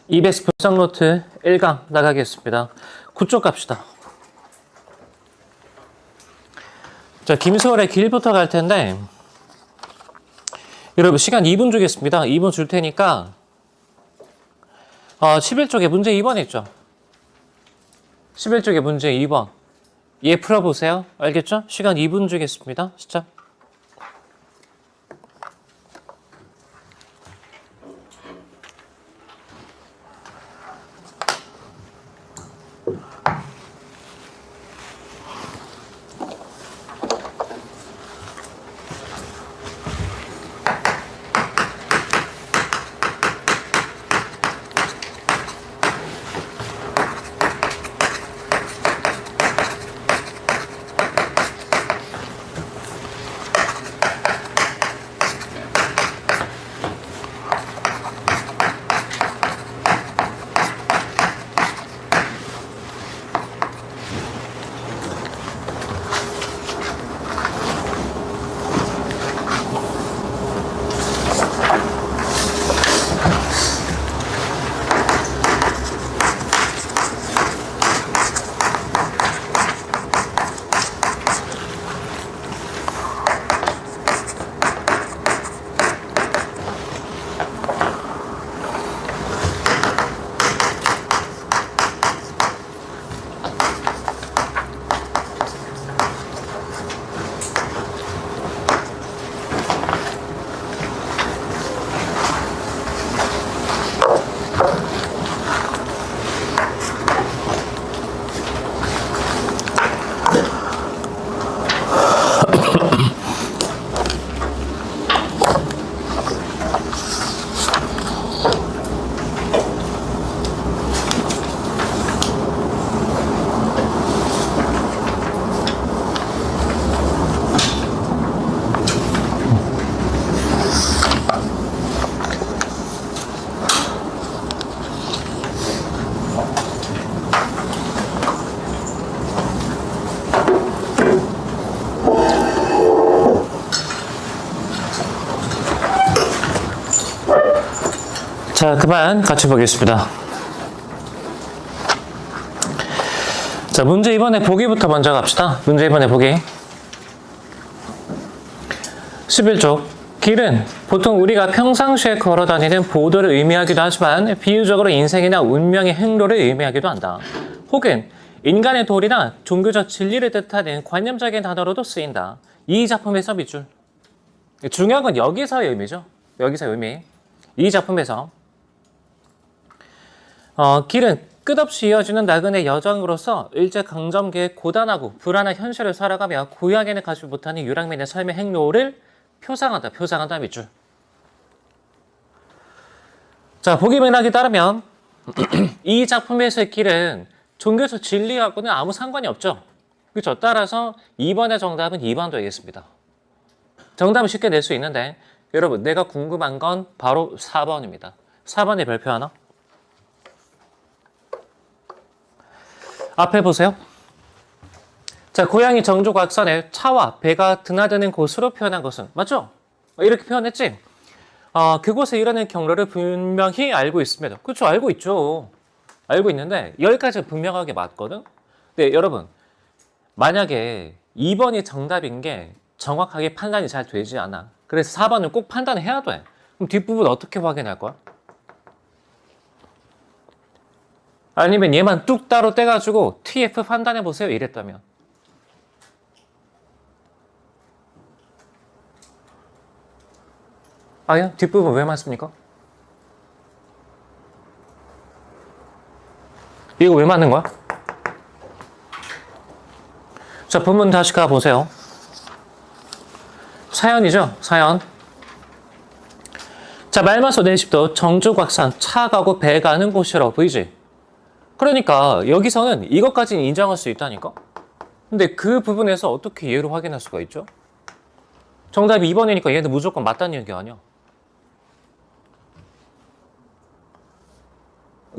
EBS 불상노트 1강 나가겠습니다. 9쪽 갑시다. 자, 김소월의 길부터 갈 텐데, 여러분 시간 2분 주겠습니다. 2분 줄 테니까 11쪽에 문제 2번 있죠. 11쪽에 문제 2번. 얘 풀어보세요. 알겠죠? 시간 2분 주겠습니다. 시작. 자, 그만 같이 보겠습니다. 자, 문제 이번에 보기부터 먼저 갑시다. 문제 이번에 보기. 11쪽. 길은 보통 우리가 평상시에 걸어다니는 보도를 의미하기도 하지만 비유적으로 인생이나 운명의 행로를 의미하기도 한다. 혹은 인간의 도리나 종교적 진리를 뜻하는 관념적인 단어로도 쓰인다. 이 작품에서 밑줄. 중요한 건 여기서의 의미죠. 여기서의 의미. 이 작품에서 길은 끝없이 이어지는 나그네 여정으로서 일제강점기의 고단하고 불안한 현실을 살아가며 고향에는 가지 못하는 유랑민의 삶의 행로를 표상한다. 표상한다 밑줄. 자, 보기 맥락에 따르면 이 작품에서의 길은 종교적 진리하고는 아무 상관이 없죠. 그렇죠? 따라서 2번의 정답은 2번 되겠습니다. 정답은 쉽게 낼 수 있는데 여러분 내가 궁금한 건 바로 4번입니다. 4번에 별표 하나. 앞에 보세요. 자, 고양이 정조각선에 차와 배가 드나드는 곳으로 표현한 것은 맞죠? 이렇게 표현했지? 그곳에 이르는 경로를 분명히 알고 있습니다. 그렇죠? 알고 있죠. 알고 있는데 여기까지 분명하게 맞거든? 근데 여러분 만약에 2번이 정답인 게 정확하게 판단이 잘 되지 않아. 그래서 4번은 꼭 판단을 해야 돼. 그럼 뒷부분 어떻게 확인할 거야? 아니면 얘만 뚝 따로 떼가지고 TF 판단해보세요 이랬다면 아야 뒷부분 왜 맞습니까? 이거 왜 맞는 거야? 자, 본문 다시 가보세요. 사연이죠, 사연. 자, 말마소 내십도 정조각산 차 가고 배 가는 곳이라고 보이지? 그러니까 여기서는 이것까지는 인정할 수 있다니까? 근데 그 부분에서 어떻게 얘로 확인할 수가 있죠? 정답이 2번이니까 얘는 무조건 맞다는 얘기 아니야.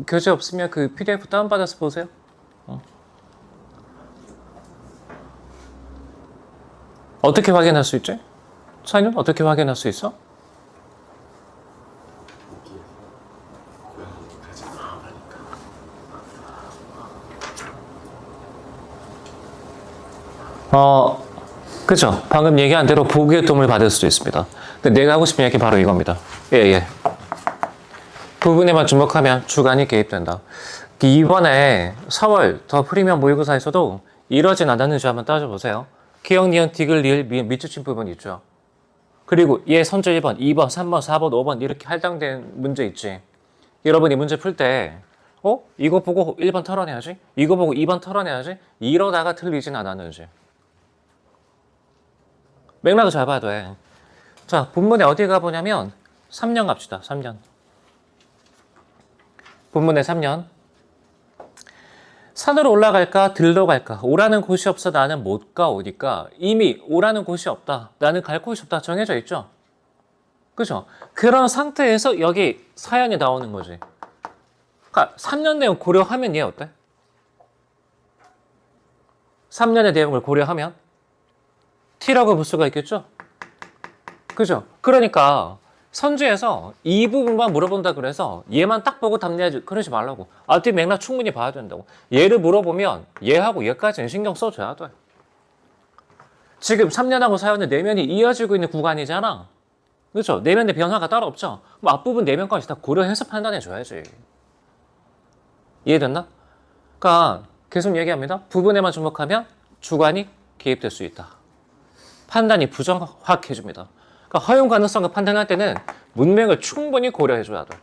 교재 없으면 그 PDF 다운받아서 보세요. 어떻게 확인할 수 있지? 차이는 어떻게 확인할 수 있어? 어, 그죠? 방금 얘기한 대로 보기의 도움을 받을 수도 있습니다. 근데 내가 하고 싶은 얘기 바로 이겁니다. 예, 예. 부분에만 주목하면 주관이 개입된다. 이번에 4월 더 프리미엄 모의고사에서도 이러진 않았는지 한번 따져보세요. 기억, 니은, 디귿, 리을, 미음, 밑줄친 부분 있죠. 그리고 얘 선조 1번, 2번, 3번, 4번, 5번 이렇게 할당된 문제 있지. 여러분이 문제 풀 때 이거 보고 1번 털어내야지. 이거 보고 2번 털어내야지. 이러다가 틀리진 않았는지. 맥락을 잘 봐야 돼. 자, 본문에 어디 가보냐면 3년 갑시다. 3년. 본문에 3년. 산으로 올라갈까 들러 갈까 오라는 곳이 없어 나는 못 가 오니까 이미 오라는 곳이 없다. 나는 갈 곳이 없다. 정해져 있죠. 그죠? 그런 상태에서 여기 사연이 나오는 거지. 그러니까 3년 내용 고려하면 얘 어때? 3년의 내용을 고려하면 T라고 볼 수가 있겠죠? 그죠? 그러니까 선지에서 이 부분만 물어본다 그래서 얘만 딱 보고 답내야지 그러지 말라고. 앞뒤 맥락 충분히 봐야 된다고. 얘를 물어보면 얘하고 얘까지는 신경 써줘야 돼. 지금 3년하고 사연은 내면이 이어지고 있는 구간이잖아. 그렇죠? 내면의 변화가 따로 없죠? 그럼 앞부분 내면까지 다 고려해서 판단해줘야지. 이해됐나? 그러니까 계속 얘기합니다. 부분에만 주목하면 주관이 개입될 수 있다. 판단이 부정확해집니다. 그러니까 허용 가능성을 판단할 때는 문맥을 충분히 고려해줘야 돼.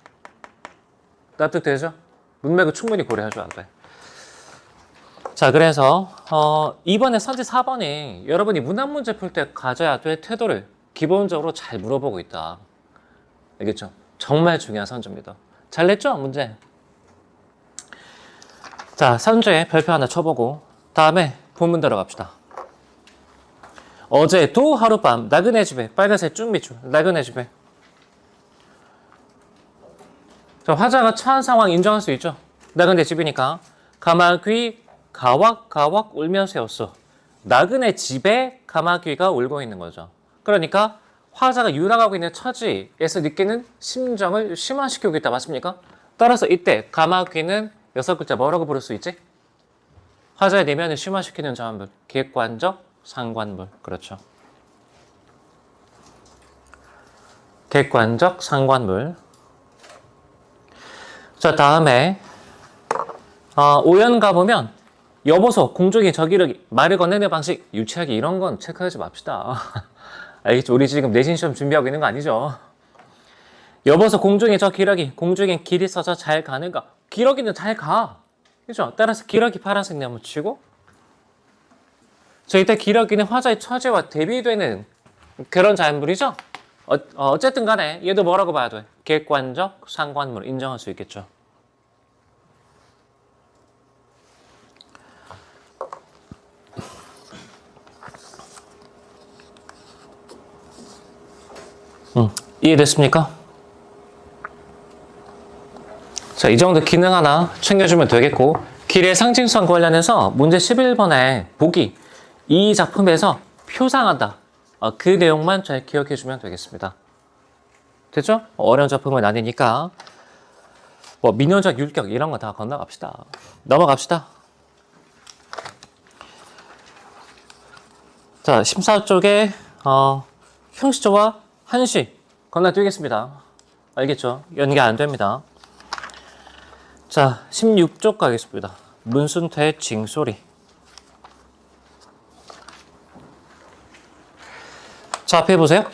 납득되죠? 문맥을 충분히 고려해줘야 돼. 자, 그래서 이번에 선지 4번이 여러분이 문학 문제 풀 때 가져야 될 태도를 기본적으로 잘 물어보고 있다. 알겠죠? 정말 중요한 선지입니다. 잘 냈죠? 문제. 자, 선지에 별표 하나 쳐보고 다음에 본문 들어갑시다. 어제도 하룻밤 나그네 집에 빨간색 쭉 밑줄 나그네 집에 자, 화자가 처한 상황 인정할 수 있죠. 나그네 집이니까 가마귀 가왁가왁 울면서였어. 나그네 집에 가마귀가 울고 있는 거죠. 그러니까 화자가 유락하고 있는 처지에서 느끼는 심정을 심화시키고 있다. 맞습니까? 따라서 이때 가마귀는 6글자 뭐라고 부를 수 있지? 화자의 내면을 심화시키는 자원물 객관적 상관물. 그렇죠. 객관적 상관물. 자, 다음에 오연 가보면 여보소, 공중의 저기력이, 말을 건네는 방식, 유치하기 이런 건 체크하지 맙시다. 알겠죠? 우리 지금 내신 시험 준비하고 있는 거 아니죠? 여보소, 공중의 저 기러기, 공중에 길이 써서 잘 가는가? 기러기는 잘 가. 그죠? 따라서 기러기 파란색 나무 치고 저 이때 기러기는 화자의 처지와 대비되는 그런 자연물이죠? 어쨌든 간에 얘도 뭐라고 봐야 돼? 객관적 상관물 인정할 수 있겠죠. 이해됐습니까? 자, 이 정도 기능 하나 챙겨주면 되겠고 길의 상징성 관련해서 문제 11번에 보기 이 작품에서 표상한다. 그 내용만 잘 기억해주면 되겠습니다. 됐죠? 어려운 작품은 아니니까 뭐 민요적 율격 이런 거 다 건너갑시다. 넘어갑시다. 자, 14쪽에 형시조와 한시 건너뛰겠습니다. 알겠죠? 연계 안 됩니다. 자, 16쪽 가겠습니다. 문순태의 징소리. 자, 앞에 보세요.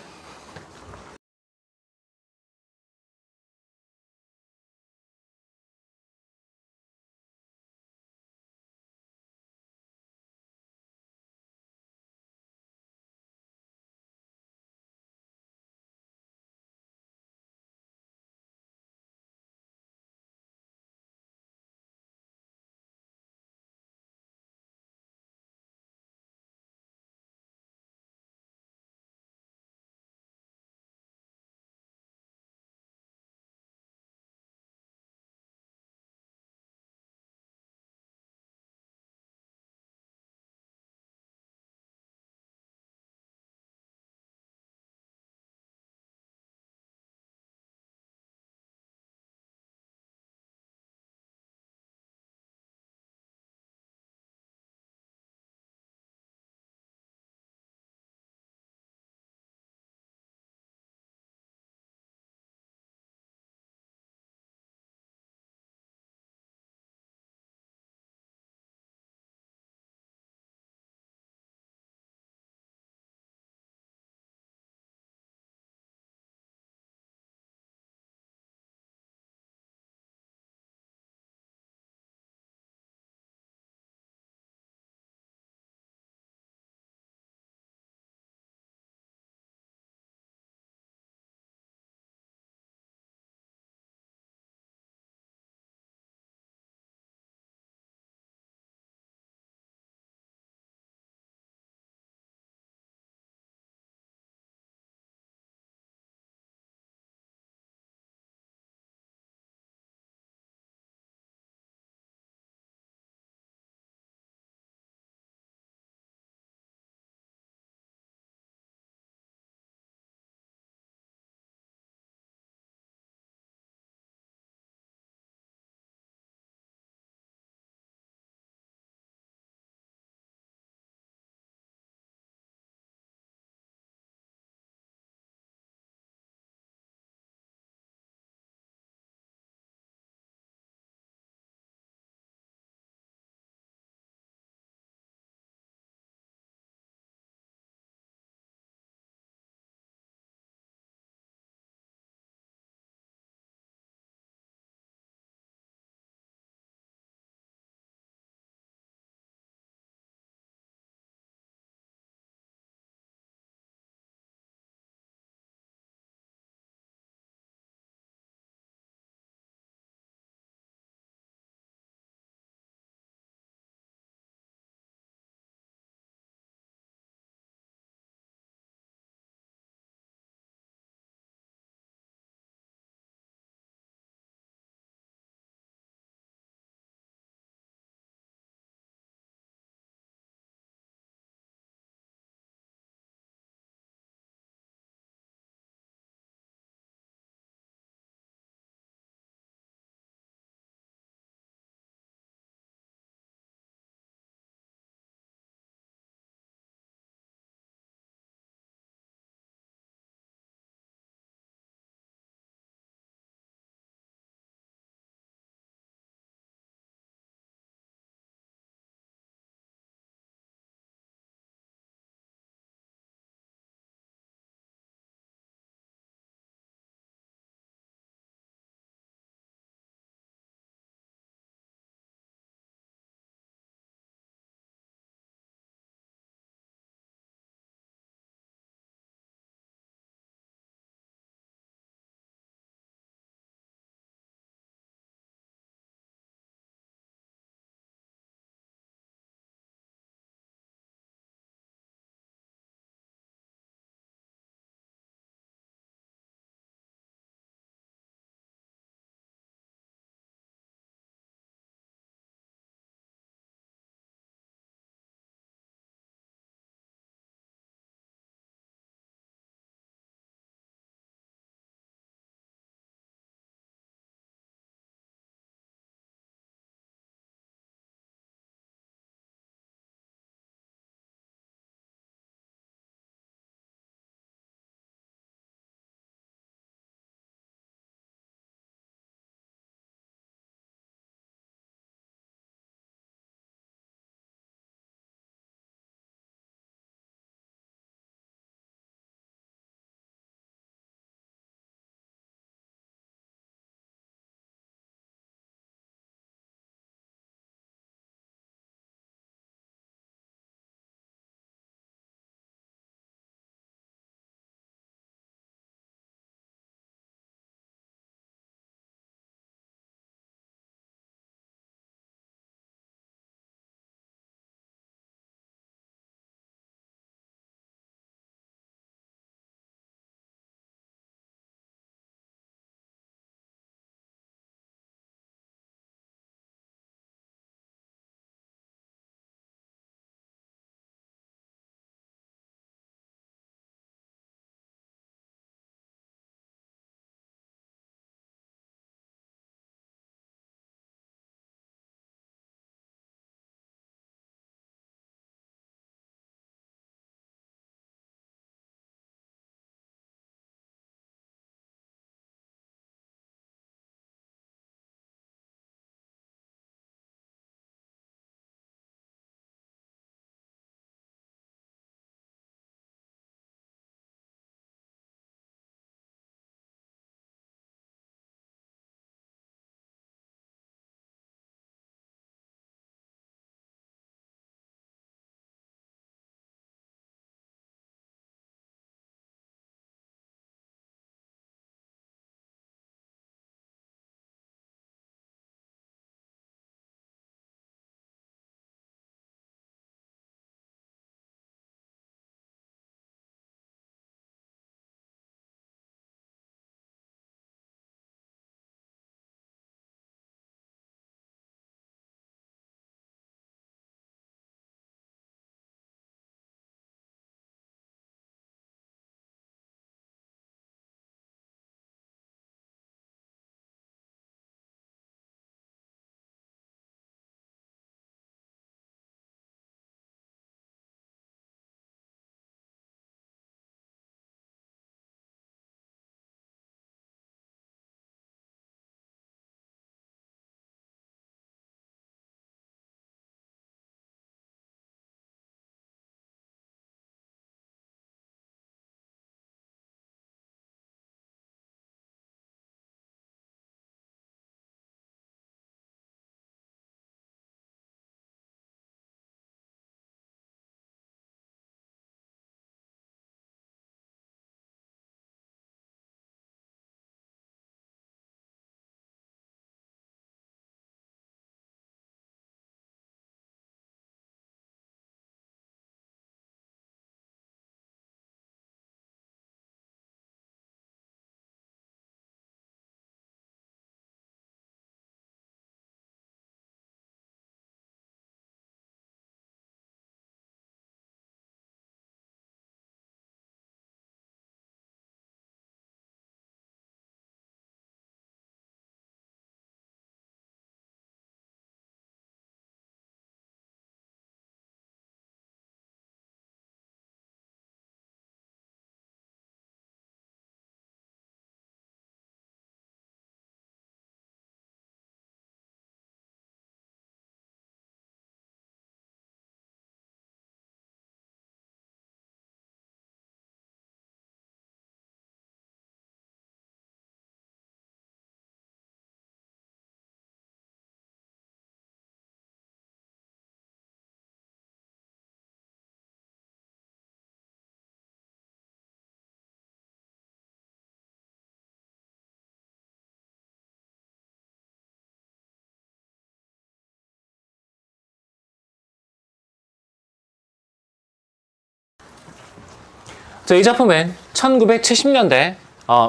자, 이 작품은 1970년대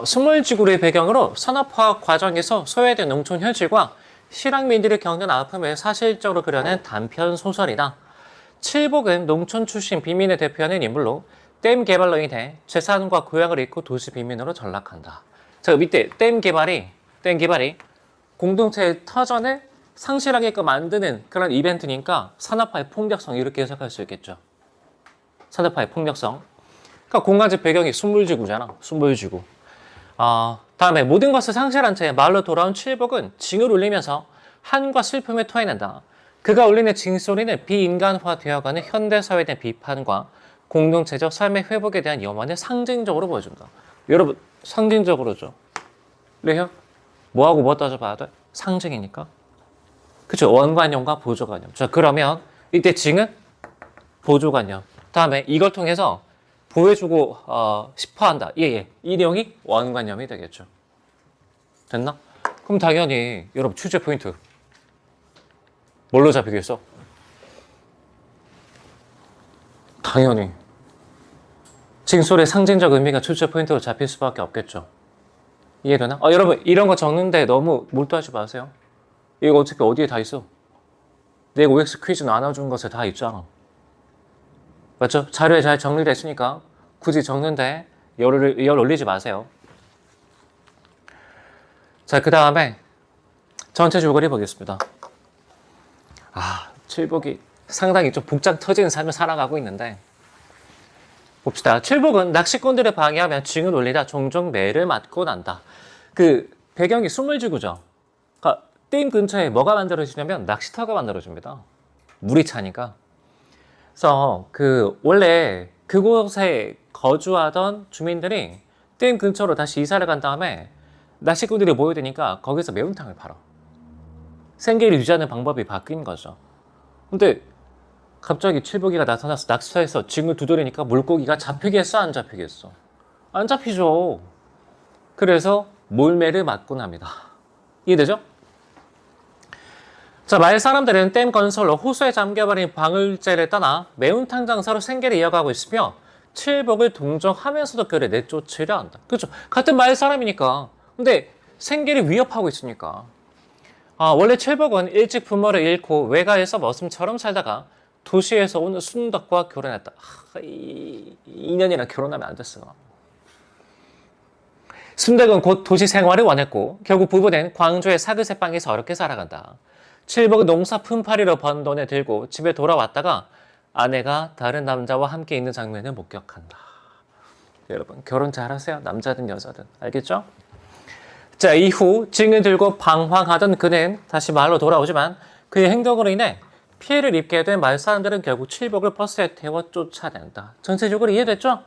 스몰지구를 배경으로 산업화학 과정에서 소외된 농촌 현실과 실향민들이 겪는 아픔을 사실적으로 그려낸 단편 소설이다. 칠복은 농촌 출신 빈민을 대표하는 인물로 댐 개발로 인해 재산과 고향을 잃고 도시 빈민으로 전락한다. 자, 밑에 댐 개발이 공동체의 터전을 상실하게끔 만드는 그런 이벤트니까 산업화의 폭력성 이렇게 해석할 수 있겠죠. 산업화의 폭력성. 그러니까 공간적 배경이 순물지구잖아. 순물지구. 다음에 모든 것을 상실한 채 마을로 돌아온 칠복은 징을 울리면서 한과 슬픔을 토해낸다. 그가 울리는 징소리는 비인간화되어가는 현대사회에 대한 비판과 공동체적 삶의 회복에 대한 염원을 상징적으로 보여준다. 여러분, 상징적으로죠. 그래요? 뭐하고 뭐 따져봐야 돼? 상징이니까. 그쵸? 원관념과 보조관념. 자, 그러면 이때 징은 보조관념. 다음에 이걸 통해서 보여주고 싶어 한다. 이 내용이 원관념이 되겠죠. 됐나? 그럼 당연히 여러분 출제 포인트 뭘로 잡히겠어? 당연히 징솔의 상징적 의미가 출제 포인트로 잡힐 수밖에 없겠죠. 이해되나? 여러분 이런 거 적는데 너무 몰두하지 마세요. 이거 어차피 어디에 다 있어. 내가 OX 퀴즈 나눠준 것에 다 있잖아. 맞죠? 자료에 잘 정리됐으니까 굳이 적는데 열 올리지 마세요. 자, 그 다음에 전체 줄거리 보겠습니다. 칠복이 상당히 좀 복장 터지는 삶을 살아가고 있는데 봅시다. 칠복은 낚시꾼들을 방해하며 징을 올리다 종종 매를 맞고 난다. 그 배경이 순물지구죠. 그러니까 댐 근처에 뭐가 만들어지냐면 낚시터가 만들어집니다. 물이 차니까. 그래서 원래 그곳에 거주하던 주민들이 댐 근처로 다시 이사를 간 다음에 낚시꾼들이 모여드니까 거기서 매운탕을 팔아. 생계를 유지하는 방법이 바뀐 거죠. 근데 갑자기 칠복이가 나타나서 낚시터에서 징을 두드리니까 물고기가 잡히겠어? 안 잡히겠어? 안 잡히죠. 그래서 몰매를 맞곤 합니다. 이해되죠? 자, 마을 사람들은 댐 건설로 호수에 잠겨버린 방울제를 떠나 매운탕 장사로 생계를 이어가고 있으며 칠복을 동정하면서도 그를 내쫓으려 한다. 그렇죠? 같은 마을 사람이니까. 근데 생계를 위협하고 있으니까. 원래 칠복은 일찍 부모를 잃고 외가에서 머슴처럼 살다가 도시에서 온 순덕과 결혼했다. 인연이랑 결혼하면 안 됐어. 순덕은 곧 도시 생활을 원했고 결국 부부는 광주의 사그세방에서 어렵게 살아간다. 칠복은 농사 품팔이로 번 돈을 들고 집에 돌아왔다가 아내가 다른 남자와 함께 있는 장면을 목격한다. 여러분 결혼 잘하세요. 남자든 여자든. 알겠죠? 자, 이후 징을 들고 방황하던 그는 다시 마을로 돌아오지만 그의 행동으로 인해 피해를 입게 된 마을 사람들은 결국 칠복을 버스에 태워 쫓아낸다. 전체적으로 이해됐죠?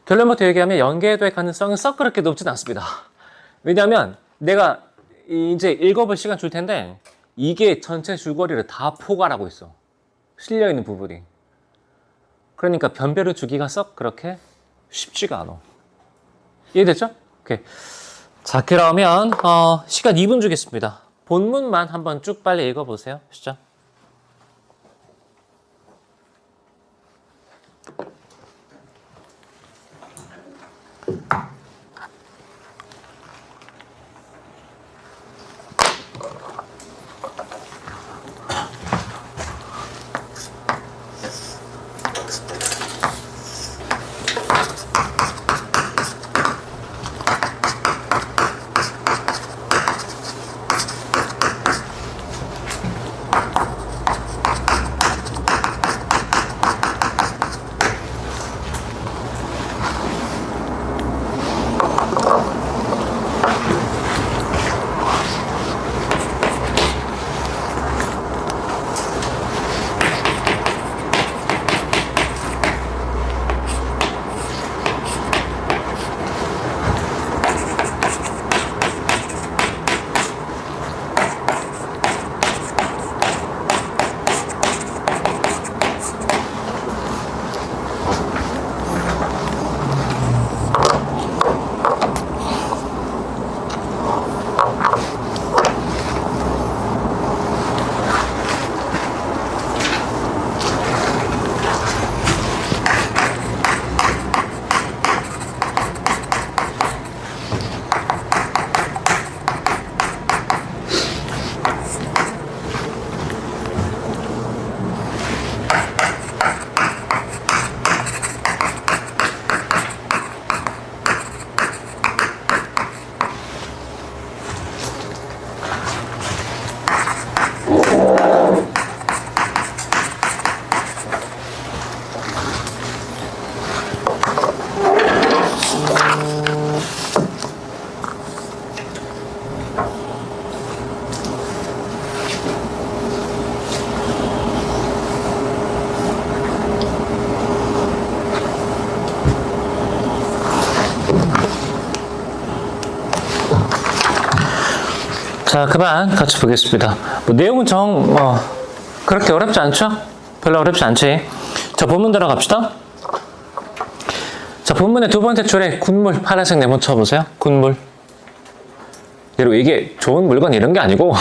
결론부터 얘기하면 연계될 가능성은 썩 그렇게 높진 않습니다. 왜냐하면 내가 이제 읽어볼 시간 줄 텐데 이게 전체 줄거리를 다 포괄하고 있어. 실려있는 부분이. 그러니까 변별을 주기가 썩 그렇게 쉽지가 않아. 이해됐죠? 오케이. 자, 그러면 시간 2분 주겠습니다. 본문만 한번 쭉 빨리 읽어보세요. 시작. 자, 그만 같이 보겠습니다. 뭐 내용은 그렇게 어렵지 않죠? 별로 어렵지 않지. 자, 본문 들어갑시다. 자, 본문의 두 번째 줄에 굿물, 파란색 네모 쳐보세요. 굿물. 여러분, 이게 좋은 물건 이런 게 아니고,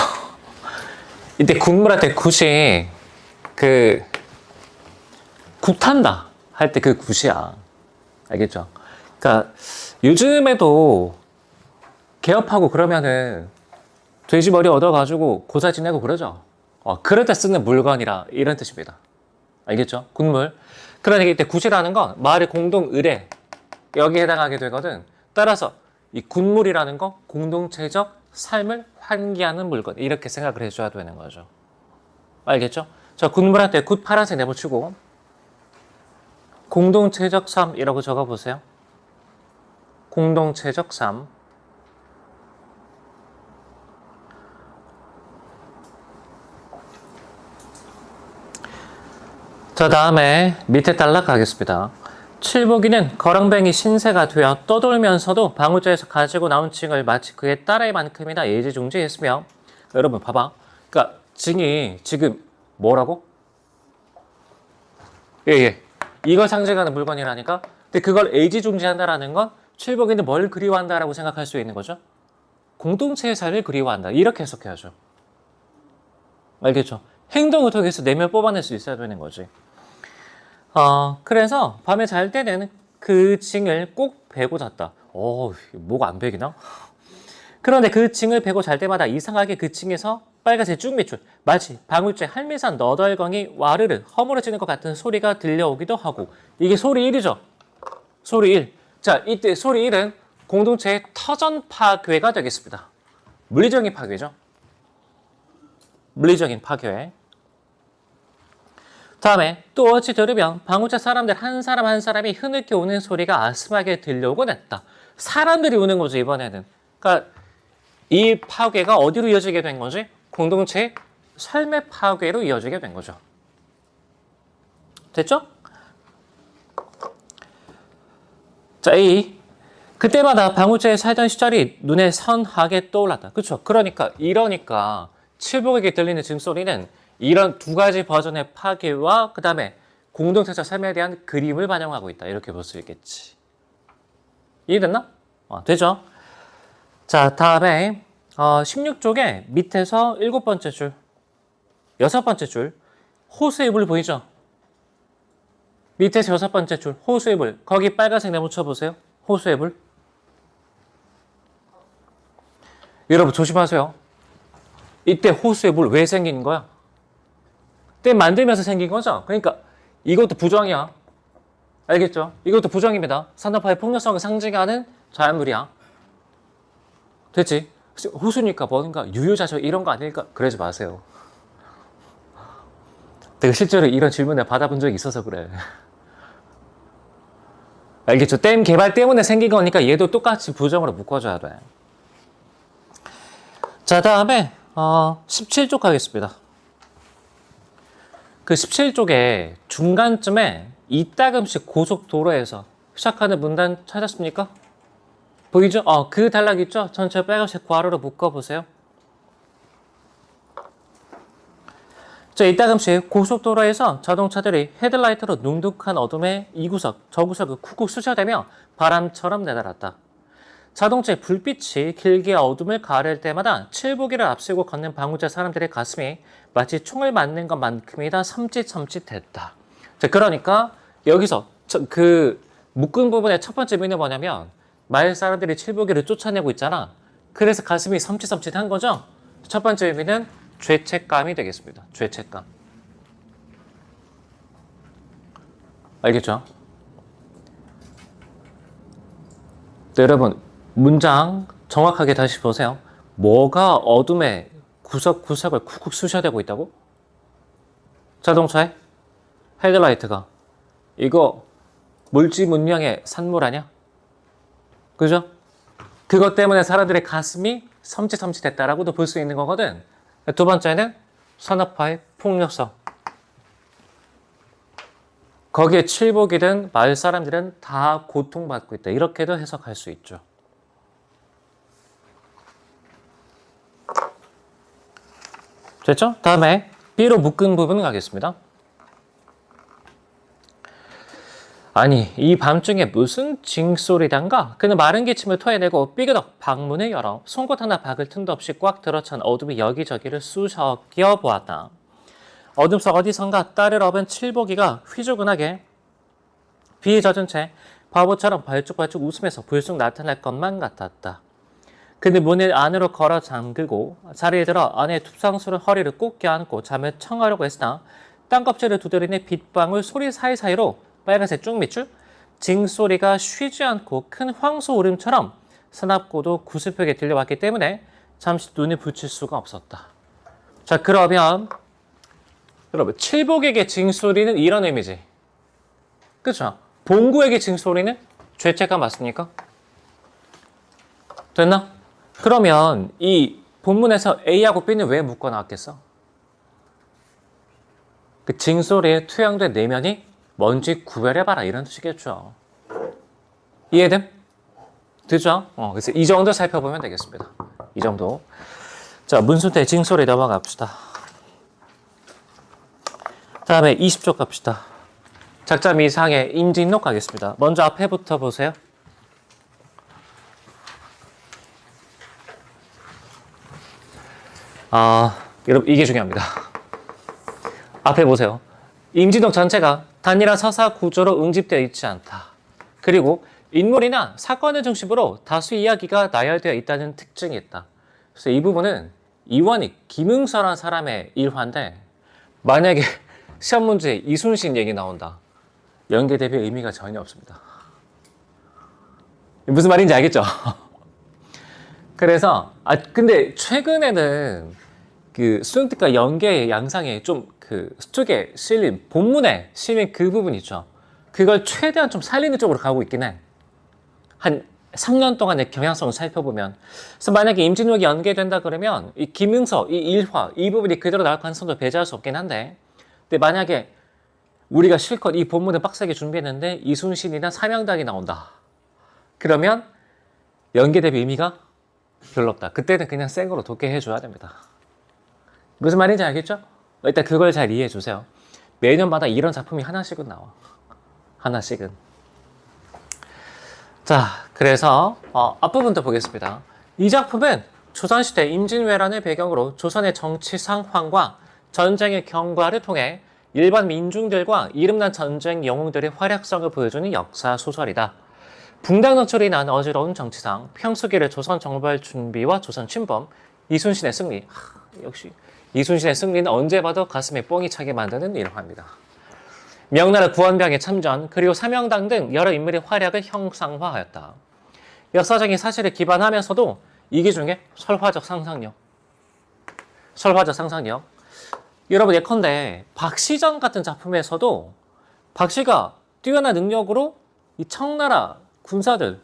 이때 굿물할 때 굿이, 굿한다 할 때 그 굿이야. 알겠죠? 그러니까, 요즘에도 개업하고 그러면은, 돼지 머리 얻어가지고 고사 지내고 그러죠? 그럴 때 쓰는 물건이라 이런 뜻입니다. 알겠죠? 굿물. 그러니까 이때 굿이라는 건 마을의 공동 의례, 여기에 해당하게 되거든. 따라서 이 굿물이라는 건 공동체적 삶을 환기하는 물건, 이렇게 생각을 해줘야 되는 거죠. 알겠죠? 자, 굿물할 때 굿 파란색 내붙이고 공동체적 삶이라고 적어보세요. 공동체적 삶. 자, 다음에 밑에 단락 가겠습니다. 칠복이는 거렁뱅이 신세가 되어 떠돌면서도 방울제에서 가지고 나온 징을 마치 그의 딸의 만큼이나 예지중지했으며, 여러분 봐봐. 그러니까 징이 지금 뭐라고? 예. 이걸 상징하는 물건이라니까. 근데 그걸 예지중지한다라는 건 칠복이는 뭘 그리워한다라고 생각할 수 있는 거죠? 공동체의 삶을 그리워한다. 이렇게 해석해야죠. 알겠죠? 행동을 통해서 내면 뽑아낼 수 있어야 되는 거지. 그래서 밤에 잘 때는 그 징을 꼭 베고 잤다. 목 안 베기나? 그런데 그 징을 베고 잘 때마다 이상하게 그 징에서 빨간색 쭉밑줄, 마치 방울제 할미산 너덜거니 와르르 허물어지는 것 같은 소리가 들려오기도 하고, 이게 소리 1이죠. 소리 1. 자, 이때 소리 1은 공동체의 터전 파괴가 되겠습니다. 물리적인 파괴죠. 물리적인 파괴. 다음에 또 어찌 들으면 방울제 사람들 한 사람 한 사람이 흐느껴 우는 소리가 아스하게 들려오곤 했다. 사람들이 우는 거죠, 이번에는. 그러니까 이 파괴가 어디로 이어지게 된 거지? 공동체의 삶의 파괴로 이어지게 된 거죠. 됐죠? 자, A. 그때마다 방울제에 살던 시절이 눈에 선하게 떠올랐다. 그렇죠? 이러니까 칠복에게 들리는 징소리는 이런 두 가지 버전의 파괴와 그 다음에 공동체적 삶에 대한 그림을 반영하고 있다. 이렇게 볼 수 있겠지. 이해됐나? 되죠? 자, 다음에 16쪽에 밑에서 7번째 줄, 6번째 줄, 호수의 물 보이죠? 밑에서 6번째 줄, 호수의 물. 거기 빨간색 네모 쳐보세요. 호수의 물. 여러분 조심하세요. 이때 호수의 물 왜 생긴 거야? 댐 만들면서 생긴 거죠? 그러니까 이것도 부정이야. 알겠죠? 이것도 부정입니다. 산업화의 폭력성을 상징하는 자연물이야. 됐지? 호수니까 뭔가 유유자적 이런 거 아닐까? 그러지 마세요. 내가 실제로 이런 질문을 받아본 적이 있어서 그래. 알겠죠? 댐 개발 때문에 생긴 거니까 얘도 똑같이 부정으로 묶어줘야 돼. 자, 다음에 17쪽 가겠습니다. 그 17쪽에 중간쯤에 이따금씩 고속도로에서 시작하는 문단 찾았습니까? 보이죠? 그 단락 있죠? 전체 빨간색 괄호로 묶어보세요. 자, 이따금씩 고속도로에서 자동차들이 헤드라이트로 눅눅한 어둠에 이 구석, 저 구석을 쿡쿡 쑤셔대며 바람처럼 내달았다. 자동차의 불빛이 길게 어둠을 가릴 때마다 칠보기를 앞세우고 걷는 방울제 사람들의 가슴이 마치 총을 맞는 것만큼이나 섬찟섬찟했다. 자, 그러니까 여기서 그 묶은 부분의 첫 번째 의미는 뭐냐면 마을 사람들이 칠보기를 쫓아내고 있잖아. 그래서 가슴이 섬찟섬찟한 거죠. 첫 번째 의미는 죄책감이 되겠습니다. 죄책감. 알겠죠? 네, 여러분 문장 정확하게 다시 보세요. 뭐가 어둠에 구석구석을 쿡쿡 쑤셔대고 있다고? 자동차에 헤드라이트가. 이거 물지문명의 산물 아니야? 그죠? 그것 때문에 사람들의 가슴이 섬찟섬찟했다라고도 볼 수 있는 거거든. 두 번째는 산업화의 폭력성. 거기에 칠복이든 마을 사람들은 다 고통받고 있다. 이렇게도 해석할 수 있죠. 됐죠? 다음에 B로 묶은 부분 가겠습니다. 아니, 이 밤중에 무슨 징소리단가? 그는 마른 기침을 토해내고 삐그덕 방문을 열어 송곳 하나 박을 틈도 없이 꽉 들어찬 어둠이 여기저기를 쑤셔겨 보았다. 어둠 속 어디선가 딸을 업은 칠보기가 휘주근하게 비에 젖은 채 바보처럼 발쭉발쭉 웃으면서 불쑥 나타날 것만 같았다. 그는 문을 안으로 걸어 잠그고 자리에 들어 아내의 툭상스런 허리를 꼭 껴안고 잠을 청하려고 했으나 땅껍질을 두드리는 빗방울 소리 사이사이로 빨간색 쭉밑줄 징소리가 쉬지 않고 큰 황소 울음처럼 사납고도 구슬프게 들려왔기 때문에 잠시 눈을 붙일 수가 없었다. 자, 그러면 여러분 칠복에게 징소리는 이런 의미지. 그렇죠? 봉구에게 징소리는 죄책감 맞습니까? 됐나? 그러면 이 본문에서 A하고 B는 왜 묶어 나왔겠어? 그 징소리에 투영된 내면이 뭔지 구별해봐라 이런 뜻이겠죠. 이해됨? 되죠? 그래서 이 정도 살펴보면 되겠습니다. 이 정도. 자, 문순태 징소리 넘어갑시다. 다음에 20쪽 갑시다. 작자미 이상의 임진록 가겠습니다. 먼저 앞에부터 보세요. 여러분 이게 중요합니다. 앞에 보세요. 임진록 전체가 단일한 서사 구조로 응집되어 있지 않다. 그리고 인물이나 사건을 중심으로 다수 이야기가 나열되어 있다는 특징이 있다. 그래서 이 부분은 이원익, 김응서라는 사람의 일화인데 만약에 시험 문제에 이순신 얘기 나온다. 연계 대비 의미가 전혀 없습니다. 무슨 말인지 알겠죠? 그래서 근데 최근에는 그 수능특가 연계 양상에 좀 그 수특에 실린 본문에 실린 그 부분 있죠. 그걸 최대한 좀 살리는 쪽으로 가고 있긴 해. 한 3년 동안의 경향성을 살펴보면. 그래서 만약에 임진록이 연계된다 그러면 이 김응서, 이 일화, 이 부분이 그대로 나올 가능성도 배제할 수 없긴 한데, 근데 만약에 우리가 실컷 이 본문을 빡세게 준비했는데 이순신이나 삼양당이 나온다. 그러면 연계 대비 의미가 별로 없다. 그때는 그냥 생으로 돋게 해줘야 됩니다. 무슨 말인지 알겠죠? 일단 그걸 잘 이해해 주세요. 매년마다 이런 작품이 하나씩은 나와. 하나씩은. 자, 그래서 앞부분도 보겠습니다. 이 작품은 조선시대 임진왜란을 배경으로 조선의 정치 상황과 전쟁의 경과를 통해 일반 민중들과 이름난 전쟁 영웅들의 활약성을 보여주는 역사 소설이다. 붕당 노출이 난 어지러운 정치상, 평수기를 조선 정벌 준비와 조선 침범, 이순신의 승리. 역시 이순신의 승리는 언제 봐도 가슴에 뽕이 차게 만드는 일화입니다. 명나라 구원병의 참전, 그리고 삼영당 등 여러 인물의 활약을 형상화하였다. 역사적인 사실에 기반하면서도 이기 중에 설화적 상상력. 여러분 예컨대 박시전 같은 작품에서도 박씨가 뛰어난 능력으로 이 청나라 군사들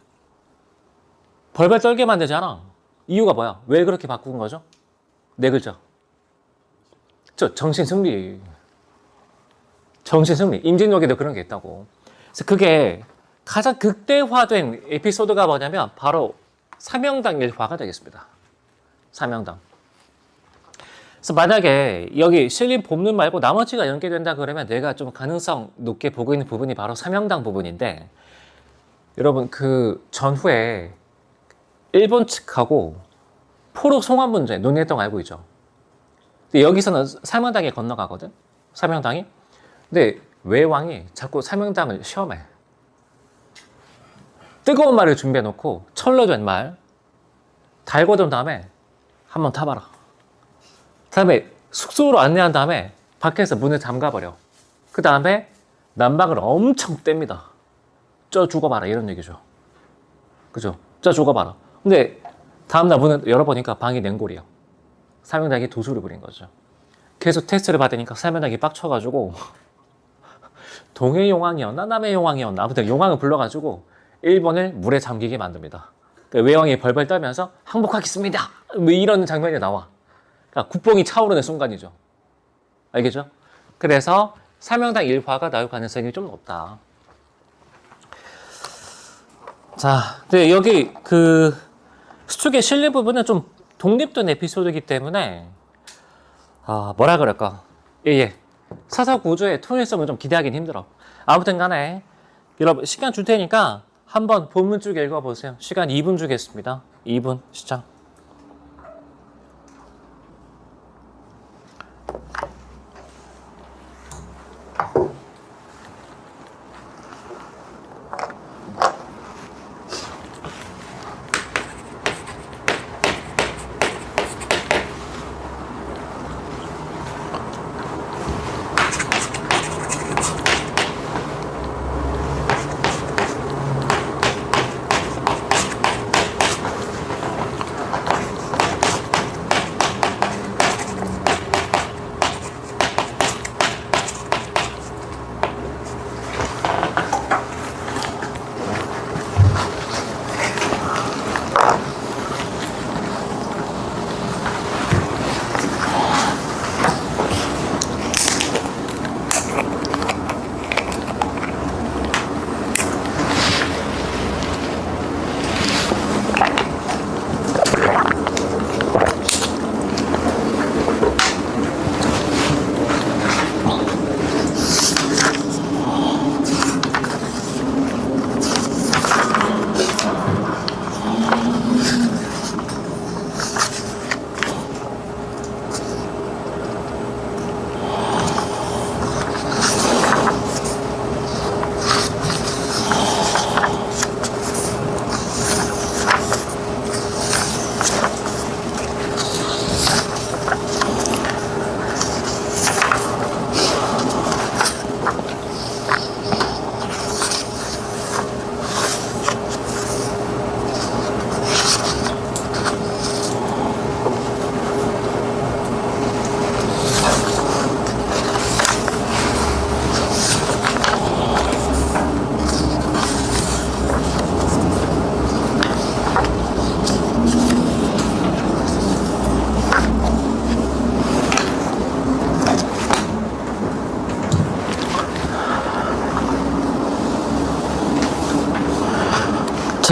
벌벌 떨게 만들잖아. 이유가 뭐야? 왜 그렇게 바꾼 거죠? 네 글자. 정신승리. 임진록에도 그런 게 있다고. 그래서 그게 가장 극대화된 에피소드가 뭐냐면 바로 삼영당 일화가 되겠습니다. 삼영당. 그래서 만약에 여기 실린 본문 말고 나머지가 연계된다 그러면 내가 좀 가능성 높게 보고 있는 부분이 바로 삼영당 부분인데, 여러분 그 전후에 일본 측하고 포로 송환 문제 논의했던 거 알고 있죠? 근데 여기서는 삼영당에 건너가거든? 삼영당이? 근데 외왕이 자꾸 삼영당을 시험해. 뜨거운 말을 준비해놓고 철로 된 말 달궈둔 다음에 한번 타봐라. 그 다음에 숙소로 안내한 다음에 밖에서 문을 잠가버려. 그 다음에 난방을 엄청 뗍니다. 쪄 죽어봐라 이런 얘기죠. 그죠? 쪄 죽어봐라. 근데 다음날 문을 열어보니까 방이 냉골이야. 삼영당이 도수를 부린 거죠. 계속 테스트를 받으니까 삼영당이 빡쳐가지고 동해 용왕이었나 남해 용왕이었나 아무튼 용왕을 불러가지고 일본을 물에 잠기게 만듭니다. 그러니까 외왕이 벌벌 떨면서 항복하겠습니다. 뭐 이런 장면이 나와. 그러니까 국뽕이 차오르는 순간이죠. 알겠죠? 그래서 삼영당 일화가 나올 가능성이 좀 높다. 자, 근데 여기 그 수축의 실리 부분은 좀 독립된 에피소드이기 때문에 뭐라 그럴까. 예. 사사 구조의 통일성을 좀 기대하기는 힘들어. 아무튼 간에 여러분 시간 줄 테니까 한번 본문 쭉 읽어보세요. 시간 2분 주겠습니다. 2분 시작.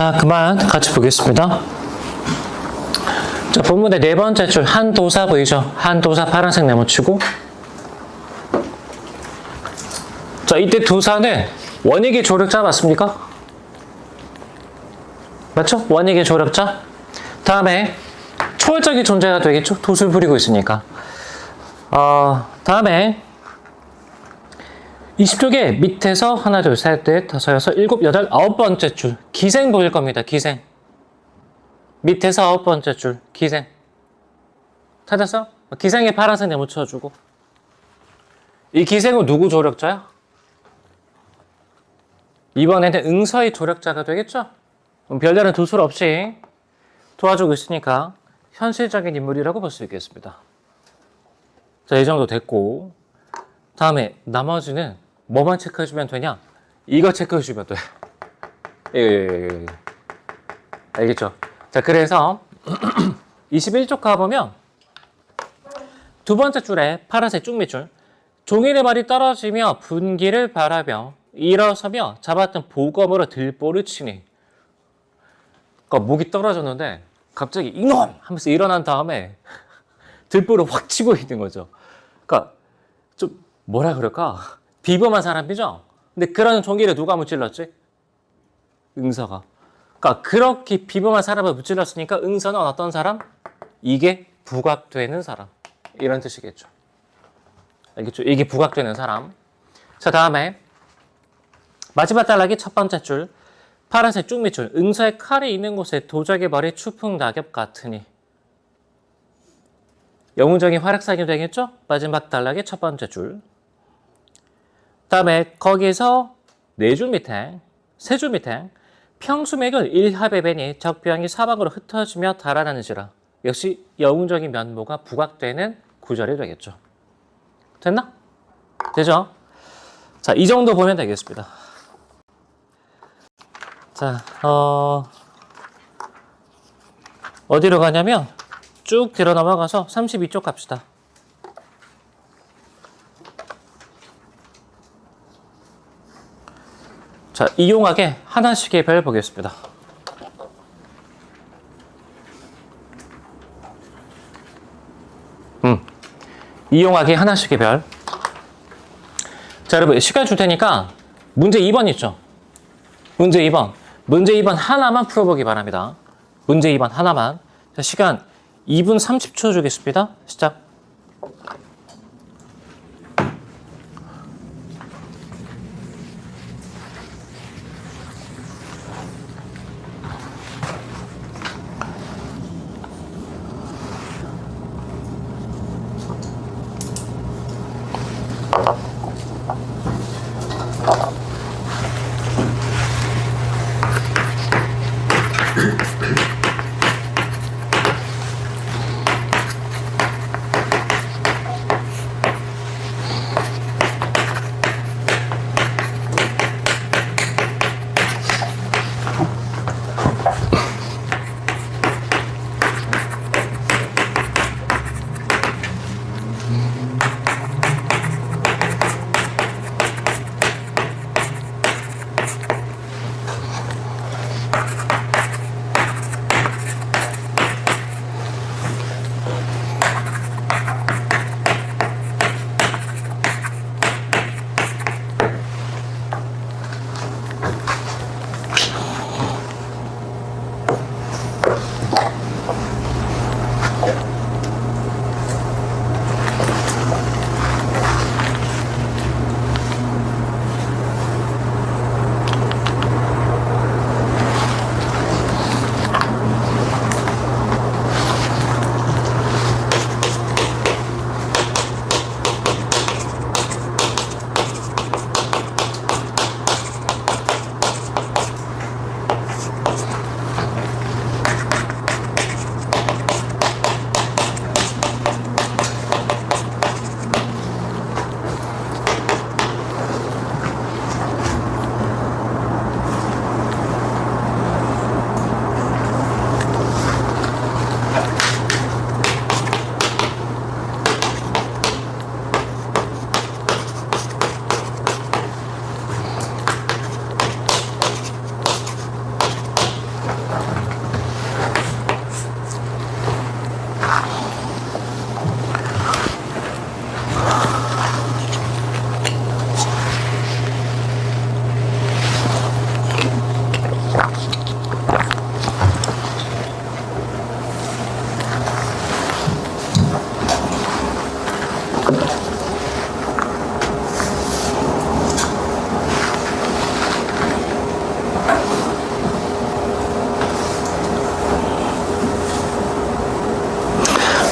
자, 그만 같이 보겠습니다. 자, 본문의 네 번째 줄 한 도사 보이죠? 한 도사 파란색 네모치고. 자, 이때 도사는 원익의 조력자 맞습니까? 맞죠? 원익의 조력자. 다음에 초월적인 존재가 되겠죠? 돛을 부리고 있으니까. 다음에 20쪽에 밑에서 하나, 둘, 셋, 넷, 다섯, 여섯, 일곱, 여덟, 아홉 번째 줄 기생 보일 겁니다. 기생. 밑에서 아홉 번째 줄 기생. 찾았어? 기생에 파란색 네모 쳐주고. 이 기생은 누구 조력자야? 이번에는 응서의 조력자가 되겠죠? 별다른 도술 없이 도와주고 있으니까 현실적인 인물이라고 볼 수 있겠습니다. 자, 이 정도 됐고, 다음에 나머지는 뭐만 체크해주면 되냐? 이거 체크해주면 돼. 예. 알겠죠? 자, 그래서 21쪽 가보면 두 번째 줄에 파란색 쭉 밑줄, 종이의 말이 떨어지며 분기를 바라며 일어서며 잡았던 보검으로 들보를 치니. 그러니까 목이 떨어졌는데 갑자기 이놈! 하면서 일어난 다음에 들보를 확 치고 있는 거죠. 그러니까 좀 뭐라 그럴까? 비범한 사람이죠? 근데 그런 종기를 누가 무찔렀지? 응서가. 그러니까 그렇게 비범한 사람을 무찔렀으니까 응서는 어떤 사람? 이게 부각되는 사람. 이런 뜻이겠죠. 알겠죠? 이게 부각되는 사람. 자, 다음에 마지막 단락이 첫 번째 줄. 파란색 쭉 밑줄. 응서의 칼이 있는 곳에 도적의 머리 추풍 낙엽 같으니. 영웅적인 활약상이 되겠죠? 마지막 단락의 첫 번째 줄. 다음에 거기서 네 줄 밑에, 세 줄 밑에 평수맥을 일합에 베니 적병이 사방으로 흩어지며 달아나는지라. 역시 영웅적인 면모가 부각되는 구절이 되겠죠. 됐나? 되죠? 자, 이 정도 보면 되겠습니다. 자, 어디로 가냐면 쭉 들어 넘어가서 32쪽 갑시다. 자, 이용하게 하나씩의 별 보겠습니다. 이용하기 하나씩의 별. 자, 여러분 시간 줄 테니까 문제 2번 있죠? 문제 2번. 문제 2번 하나만 풀어보기 바랍니다. 문제 2번 하나만. 자, 시간 2분 30초 주겠습니다. 시작.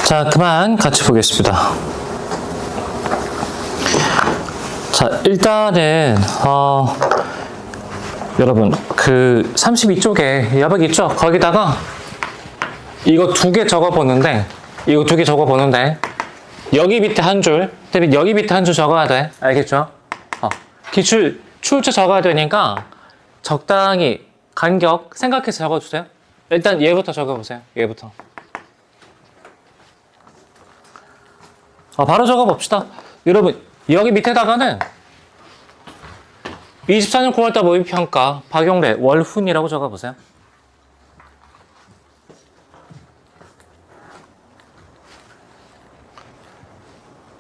자, 그만 같이 보겠습니다. 자, 일단은 여러분 그 32쪽에 여백 있죠? 거기다가 이거 2개 적어 보는데 여기 밑에 한 줄, 그다음에 여기 밑에 한 줄 적어야 돼. 알겠죠? 기출 출처 적어야 되니까 적당히 간격 생각해서 적어주세요. 일단 얘부터 적어보세요. 얘부터. 바로 적어봅시다. 여러분 여기 밑에다가는 24년 9월달 모의평가 박용래 월훈이라고 적어보세요.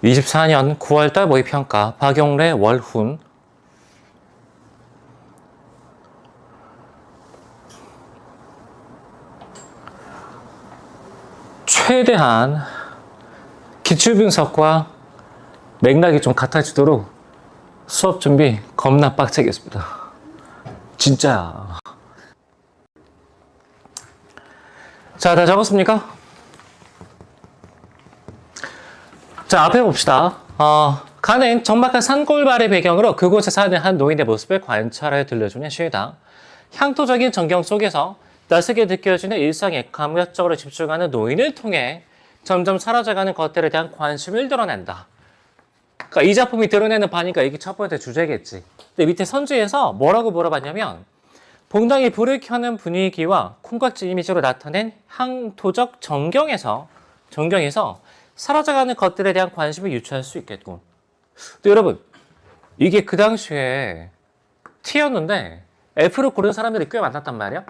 (24년 9월달) 모의평가 박용래 월훈. 최대한 기출분석과 맥락이 좀 같아지도록 수업 준비 겁나 빡세겠습니다. 진짜야. 자, 다 적었습니까? 자, 앞에 봅시다. 가는 적막한 산골마을의 배경으로 그곳에 사는 한 노인의 모습을 관찰하여 들려주는 시이다. 향토적인 전경 속에서 낯설게 느껴지는 일상에 감각적으로 집중하는 노인을 통해 점점 사라져가는 것들에 대한 관심을 드러낸다. 그러니까 이 작품이 드러내는 바니까 이게 첫 번째 주제겠지. 근데 밑에 선지에서 뭐라고 물어봤냐면 봉당에 불을 켜는 분위기와 콩깍지 이미지로 나타낸 향토적 전경에서 사라져가는 것들에 대한 관심을 유추할 수 있겠군. 근데 여러분 이게 그 당시에 T였는데 F를 고른 사람들이 꽤 많았단 말이야.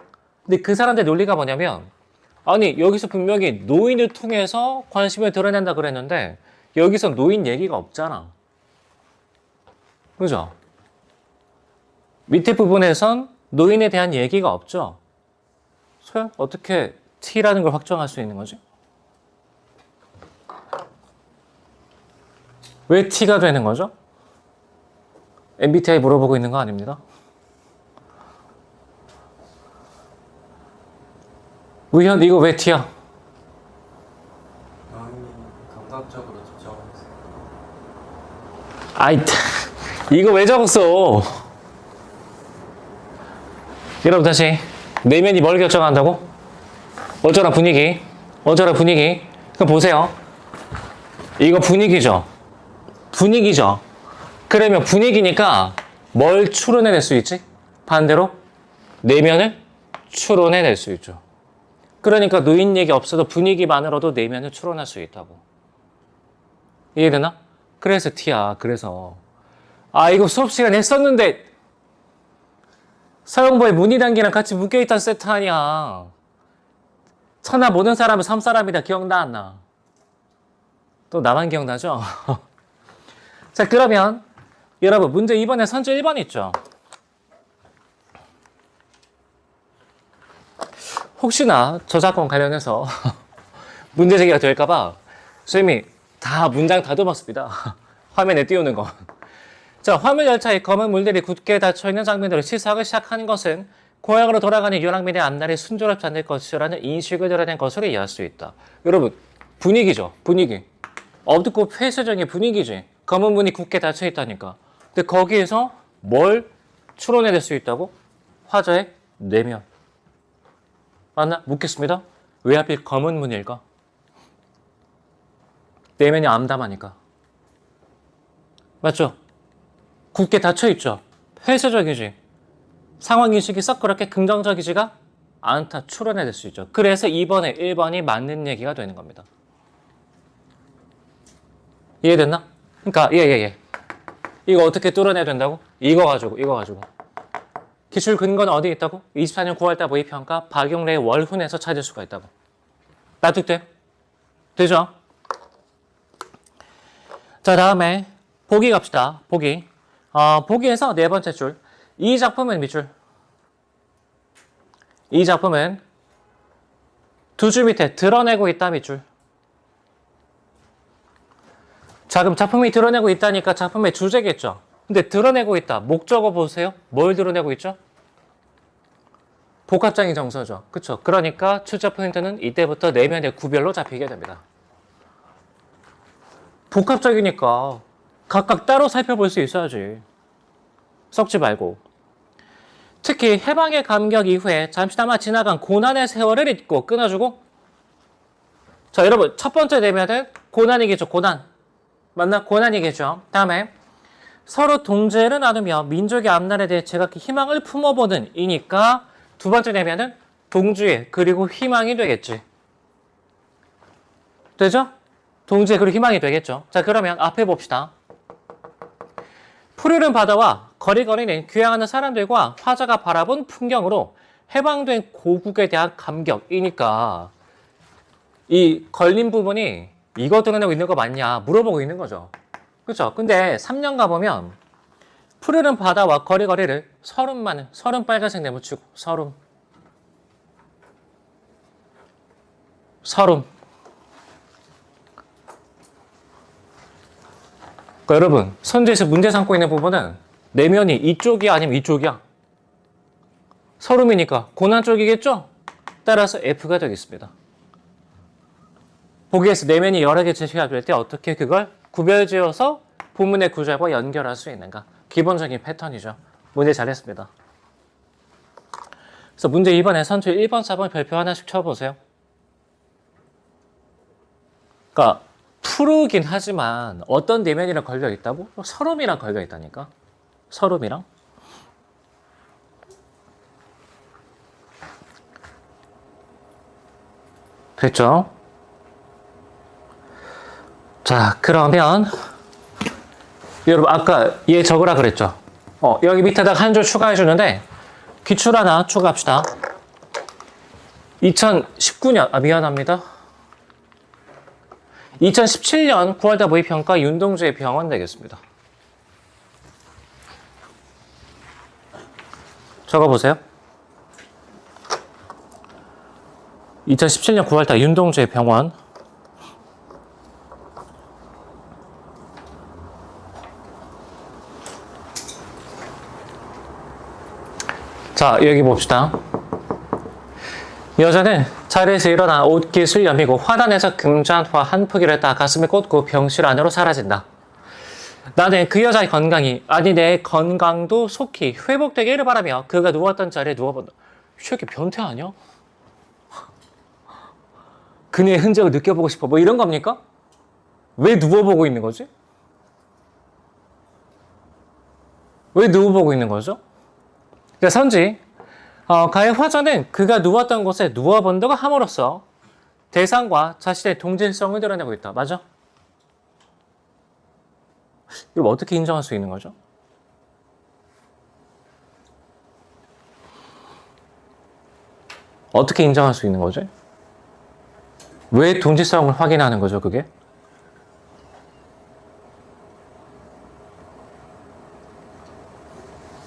근데 그 사람들의 논리가 뭐냐면 아니 여기서 분명히 노인을 통해서 관심을 드러낸다 그랬는데 여기서 노인 얘기가 없잖아. 그죠? 밑에 부분에선 노인에 대한 얘기가 없죠. 소연 어떻게 T라는 걸 확정할 수 있는 거지? 왜 T가 되는 거죠? MBTI 물어보고 있는 거 아닙니다. 우현 이거 왜 T야? 감각적으로 적정했어요. 아이 이거 왜 적었어? 여러분 다시 내면이 뭘 결정한다고? 어쩌라 분위기. 어쩌라 분위기. 그럼 보세요. 이거 분위기죠. 분위기죠. 그러면 분위기니까 뭘 추론해낼 수 있지? 반대로 내면을 추론해낼 수 있죠. 그러니까 노인 얘기 없어도 분위기만으로도 내면을 추론할 수 있다고. 이해되나? 그래서 T야. 그래서 이거 수업 시간에 했었는데 서영보의 문희단기랑 같이 묶여있던 세트 아니야. 천하 모든 사람은 삼사람이다. 기억나 안 나? 또 나만 기억나죠? 자 그러면 여러분 문제 2번에 선제 1번 있죠? 혹시나 저작권 관련해서 문제 제기가 될까봐 선생님이 다 문장 다듬었습니다. 화면에 띄우는 거. 자, 화물 열차의 검은 물들이 굳게 닫혀있는 장면으로 시사하기 시작하는 것은 고향으로 돌아가는 유랑민의 앞날이 순조롭지 않을 것이라는 인식을 드러낸 것으로 이해할 수 있다. 여러분, 분위기죠. 분위기. 어둡고 폐쇄적인 분위기지. 검은 문이 굳게 닫혀있다니까. 근데 거기에서 뭘 추론해낼 수 있다고? 화자의 내면. 맞나? 묻겠습니다. 왜 하필 검은 문일까? 내면이 암담하니까. 맞죠? 굳게 닫혀있죠. 폐쇄적이지. 상황인식이 썩 그렇게 긍정적이지가 않다. 추론해낼 수 있죠. 그래서 2번에 1번이 맞는 얘기가 되는 겁니다. 이해됐나? 그러니까 예. 이거 어떻게 뚫어내야 된다고? 이거 가지고. 기출 근거는 어디 있다고? 24년 9월달 모의평가 박용래의 월훈에서 찾을 수가 있다고. 납득돼? 되죠? 자 다음에 보기 갑시다. 보기. 보기에서 네 번째 줄. 이 작품은 밑줄. 이 작품은 두 줄 밑에 드러내고 있다 밑줄. 자 그럼 작품이 드러내고 있다니까 작품의 주제겠죠. 근데 드러내고 있다. 목적어 보세요. 뭘 드러내고 있죠? 복합장애 정서죠. 그쵸? 그러니까 출제 포인트는 이때부터 내면의 구별로 잡히게 됩니다. 복합적이니까 각각 따로 살펴볼 수 있어야지. 섞지 말고. 특히 해방의 감격 이후에 잠시나마 지나간 고난의 세월을 잊고 끊어주고. 자 여러분 첫 번째 내면은 고난이겠죠. 고난. 맞나? 고난이겠죠. 다음에 서로 동지를 나누며 민족의 앞날에 대해 제각기 희망을 품어보는 이니까 두 번째 내면은 동지애 그리고 희망이 되겠지. 되죠? 동지애 그리고 희망이 되겠죠. 자 그러면 앞에 봅시다. 푸르른 바다와 거리거리는 귀향하는 사람들과 화자가 바라본 풍경으로 해방된 고국에 대한 감격이니까 이 걸린 부분이 이거 드러내고 있는 거 맞냐 물어보고 있는 거죠. 그렇죠? 근데 3년 가보면 푸르른 바다와 거리거리를 서른 빨간색 네모치고 서름. 그러니까 여러분 선지에서 문제 삼고 있는 부분은 내면이 이쪽이야 아니면 이쪽이야? 서름이니까 고난 쪽이겠죠? 따라서 F가 되겠습니다. 보기에서 내면이 여러 개 제시가 될 때 어떻게 그걸 구별지어서 본문의 구절과 연결할 수 있는가? 기본적인 패턴이죠. 문제 잘했습니다. 그래서 문제 2번에 선출 1번, 4번 별표 하나씩 쳐보세요. 그러니까 푸르긴 하지만 어떤 내면이랑 걸려있다고? 서름이랑 걸려있다니까. 서름이랑. 됐죠? 자, 그러면 여러분 아까 얘 적으라 그랬죠? 여기 밑에다가 한 줄 추가해 주는데 기출 하나 추가합시다. 2019년, 미안합니다. 2017년 9월달 모의평가 윤동주의 병원 되겠습니다. 적어보세요. 2017년 9월달 윤동주의 병원. 자, 여기 봅시다. 여자는 자리에서 일어나 옷깃을 여미고 화단에서 금잔화 한 포기를 따 가슴에 꽂고 병실 안으로 사라진다. 나는 그 여자의 건강이, 아니 내 건강도 속히 회복되기를 바라며 그가 누웠던 자리에 누워본다. 이 새끼 변태 아니야? 그녀의 흔적을 느껴보고 싶어. 뭐 이런 겁니까? 왜 누워보고 있는 거지? 왜 누워보고 있는 거죠? 그러니까 선지, 가의 화자는 그가 누웠던 곳에 누워본다고 함으로써 대상과 자신의 동질성을 드러내고 있다. 맞아? 이걸 어떻게 인정할 수 있는 거죠? 어떻게 인정할 수 있는 거지? 왜 동질성을 확인하는 거죠, 그게?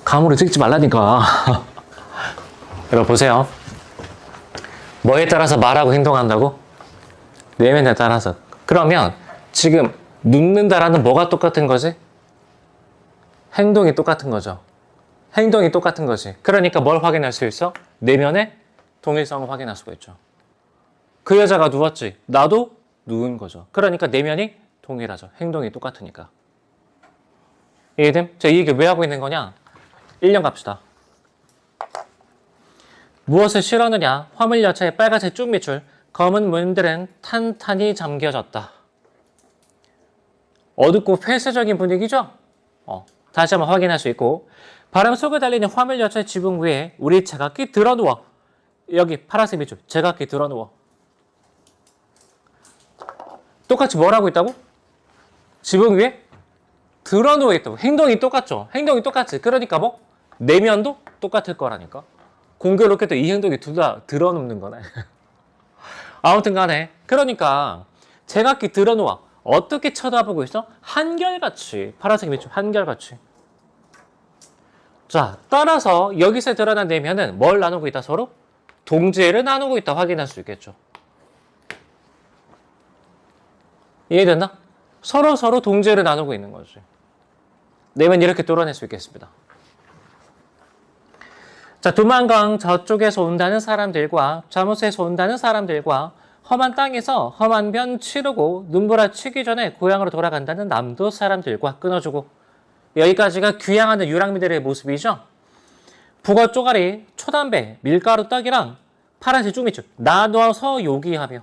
감으로 찍지 말라니까. 여러분 보세요. 뭐에 따라서 말하고 행동한다고? 내면에 따라서. 그러면 지금 눕는다라는 뭐가 똑같은 거지? 행동이 똑같은 거죠. 행동이 똑같은 거지. 그러니까 뭘 확인할 수 있어? 내면의 동일성을 확인할 수가 있죠. 그 여자가 누웠지. 나도 누운 거죠. 그러니까 내면이 동일하죠. 행동이 똑같으니까. 이해됨? 자, 이 얘기 왜 하고 있는 거냐? 1년 갑시다. 무엇을 실었느냐? 화물열차의 빨간색 쭉밑줄, 검은 문들은 탄탄히 잠겨졌다. 어둡고 폐쇄적인 분위기죠? 다시 한번 확인할 수 있고, 바람 속에 달리는 화물열차의 지붕 위에 우리 제각기 드러누워. 여기 파란색 밑줄, 제각기 드러누워. 똑같이 뭘 하고 있다고? 지붕 위에 드러누워 있다고. 행동이 똑같죠? 행동이 똑같지. 그러니까 뭐? 내면도 똑같을 거라니까. 공교롭게도 이 행동이 둘 다 드러눕는 거네. 아무튼 간에. 그러니까 제각기 드러누워. 어떻게 쳐다보고 있어? 한결같이. 파란색 밑줄 한결같이. 자, 따라서 여기서 드러난 내면은 뭘 나누고 있다 서로? 동지애를 나누고 있다 확인할 수 있겠죠. 이해됐나? 서로 동지애를 나누고 있는 거지. 내면 이렇게 뚫어낼 수 있겠습니다. 자, 두만강 저쪽에서 온다는 사람들과 자무스에서 온다는 사람들과 험한 땅에서 험한 변 치르고 눈보라 치기 전에 고향으로 돌아간다는 남도 사람들과 끊어주고. 여기까지가 귀향하는 유랑미들의 모습이죠. 북어 쪼가리, 초담배, 밀가루 떡이랑 파란색 쭉밑줄 나눠서 요기하며.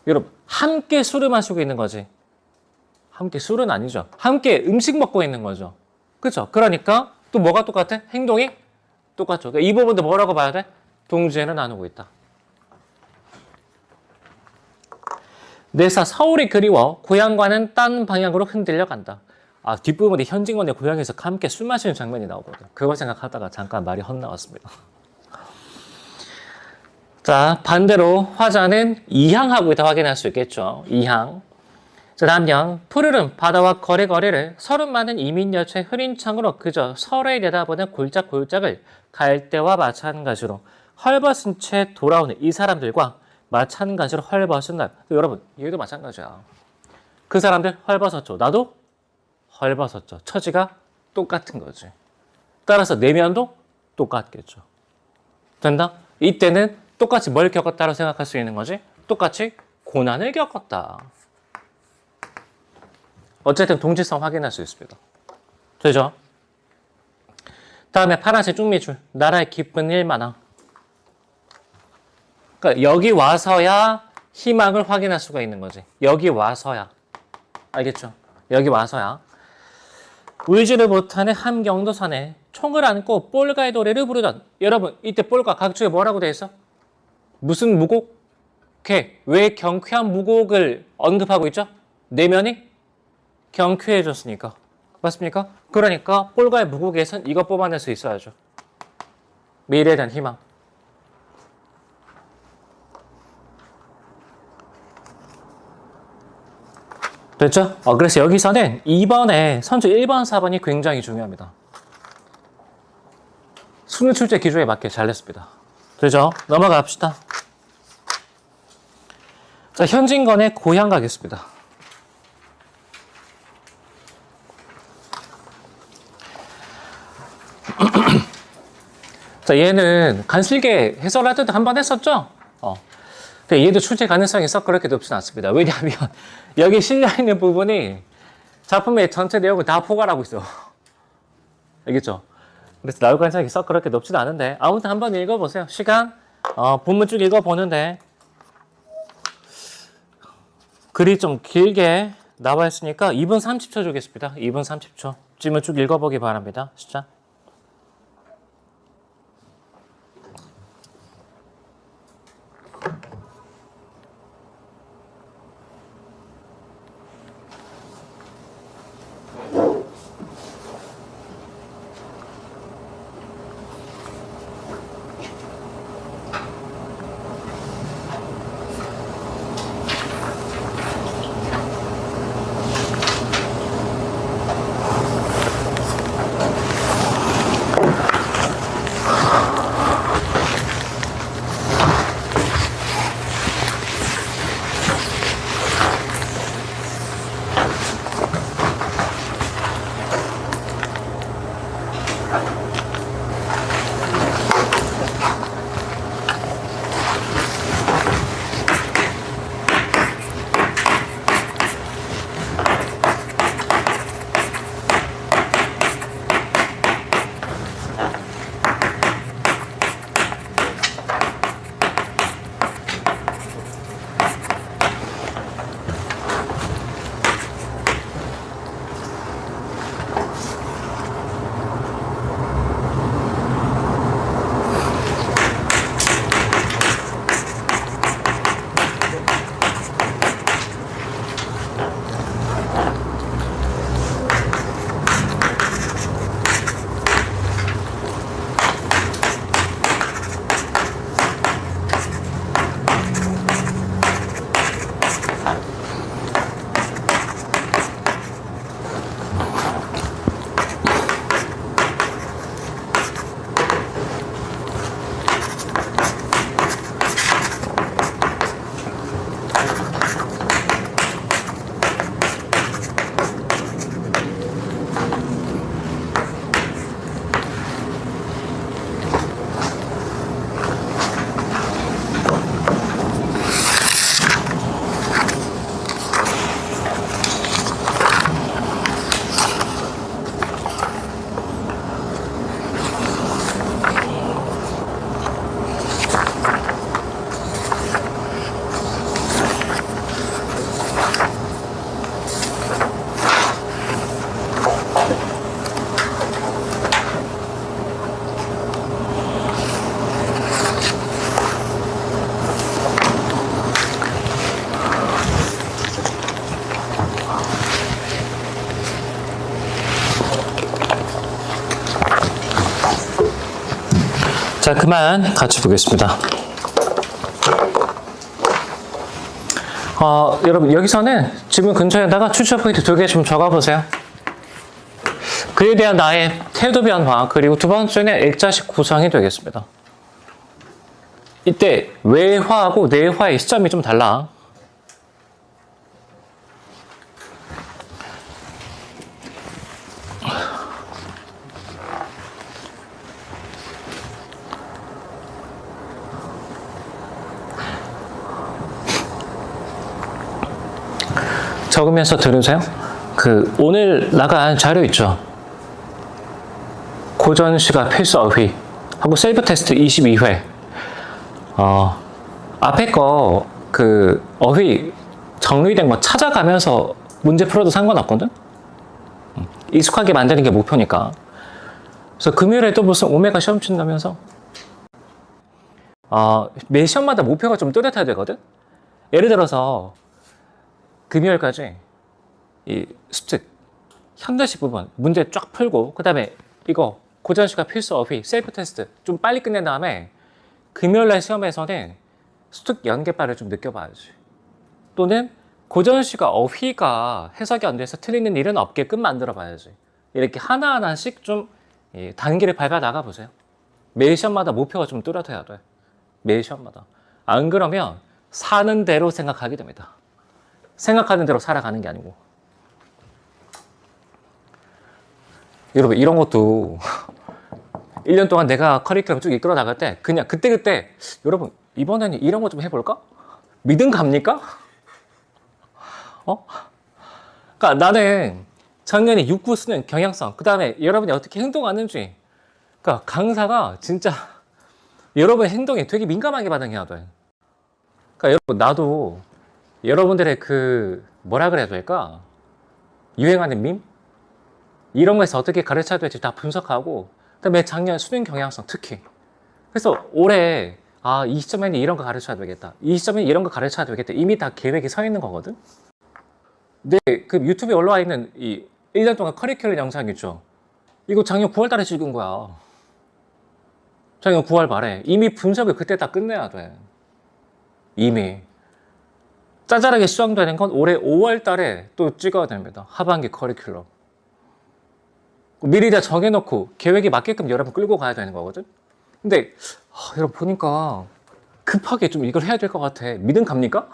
여러분, 함께 술을 마시고 있는 거지. 함께 술은 아니죠. 함께 음식 먹고 있는 거죠. 그렇죠? 그러니까 또 뭐가 똑같아? 행동이 똑같죠. 그러니까 이 부분도 뭐라고 봐야 돼? 동지애를 나누고 있다. 내사 서울이 그리워 고향과는 딴 방향으로 흔들려 간다. 아, 뒷부분에 현진건의 고향에서 함께 술 마시는 장면이 나오거든. 그걸 생각하다가 잠깐 말이 헛나왔습니다. 자, 반대로 화자는 이향하고 있다 확인할 수 있겠죠. 이향. 자, 다음령 푸르른 바다와 거리거리를 서른 많은 이민열차의 흐린 창으로 그저 서로에 내다보는 골짝골짝을 갈대와 마찬가지로 헐벗은 채 돌아오는 이 사람들과 마찬가지로 헐벗은 날. 여러분, 얘도 마찬가지야. 그 사람들 헐벗었죠. 나도 헐벗었죠. 처지가 똑같은 거지. 따라서 내면도 똑같겠죠. 된다? 이때는 똑같이 뭘 겪었다고 생각할 수 있는 거지? 똑같이 고난을 겪었다. 어쨌든 동질성 확인할 수 있습니다. 되죠? 다음에 파란색 쭉밑줄. 나라의 기쁜 일만아. 그러니까 여기 와서야 희망을 확인할 수가 있는 거지. 여기 와서야. 알겠죠? 여기 와서야. 울지를 못하는 함경도산에 총을 안고 볼가의 노래를 부르던. 여러분, 이때 볼가 각주에 뭐라고 돼 있어? 무슨 무곡? 왜 경쾌한 무곡을 언급하고 있죠? 내면이 경쾌해졌으니까. 맞습니까? 그러니까 볼가의 무곡에선 이거 뽑아낼 수 있어야죠. 미래에 대한 희망. 됐죠? 그래서 여기서는 2번에 선주 1번, 4번이 굉장히 중요합니다. 수능 출제 기준에 맞게 잘 냈습니다. 되죠? 넘어갑시다. 자, 현진건의 고향 가겠습니다. 자, 얘는 간슬게 해설할 때도 한 번 했었죠? 근데 얘도 출제 가능성이 썩 그렇게 높진 않습니다. 왜냐하면 여기 실려있는 부분이 작품의 전체 내용을 다 포괄하고 있어. 알겠죠? 그래서 나올 가능성이 썩 그렇게 높진 않은데 아무튼 한번 읽어보세요. 시간, 본문 쭉 읽어보는데 글이 좀 길게 나와 있으니까 2분 30초 주겠습니다. 2분 30초. 지문 쭉 읽어보기 바랍니다. 시작. 자, 그만 같이 보겠습니다. 여러분, 여기서는 지문 근처에다가 추천 포인트 2개 좀 적어보세요. 그에 대한 나의 태도 변화, 그리고 두 번째는 액자식 구성이 되겠습니다. 이때 외화하고 내화의 시점이 좀 달라. 적으면서 들으세요. 오늘 나간 자료 있죠. 고전시가 필수 어휘 하고 셀프 테스트 22회. 앞에 거 어휘 정리된 거 찾아가면서 문제 풀어도 상관없거든. 익숙하게 만드는 게 목표니까. 그래서 금요일에 또 무슨 오메가 시험 친다면서 매 시험마다 목표가 좀 뚜렷해야 되거든. 예를 들어서 금요일까지 이 습득, 현대식 부분 문제 쫙 풀고 그 다음에 이거 고전시가 필수 어휘 셀프 테스트 좀 빨리 끝낸 다음에 금요일날 시험에서는 습득 연계발을 좀 느껴봐야지. 또는 고전시가 어휘가 해석이 안 돼서 틀리는 일은 없게끔 만들어 봐야지. 이렇게 하나하나씩 좀 단계를 밟아 나가 보세요. 매 시험마다 목표가 좀 뚜렷해야 돼. 매 시험마다. 안 그러면 사는 대로 생각하게 됩니다. 생각하는 대로 살아가는 게 아니고. 여러분 이런 것도 1년 동안 내가 커리큘럼 쭉 이끌어 나갈 때 그냥 그때그때 여러분 이번에는 이런 거 좀 해볼까? 믿음 갑니까? 그러니까 나는 작년에 6구 쓰는 경향성, 그 다음에 여러분이 어떻게 행동하는지, 그러니까 강사가 진짜 여러분의 행동에 되게 민감하게 반응해야 돼. 그러니까 여러분 나도 여러분들의 그 뭐라 그래야 될까? 유행하는 밈? 이런 거에서 어떻게 가르쳐야 될지 다 분석하고, 그다음에 작년 수능 경향성 특히. 그래서 올해 이 시점에는 이런 거 가르쳐야 되겠다. 이 시점에는 이런 거 가르쳐야 되겠다. 이미 다 계획이 서 있는 거거든. 네, 그 유튜브에 올라와 있는 이 1년 동안 커리큘럼 영상 있죠. 이거 작년 9월 달에 찍은 거야. 작년 9월 말에. 이미 분석을 그때 다 끝내야 돼. 이미. 짜잘하게 수정되는 건 올해 5월 달에 또 찍어야 됩니다. 하반기 커리큘럼. 미리 다 정해놓고 계획에 맞게끔 여러분 끌고 가야 되는 거거든. 근데 여러분 보니까 급하게 좀 이걸 해야 될 것 같아. 믿음 갑니까?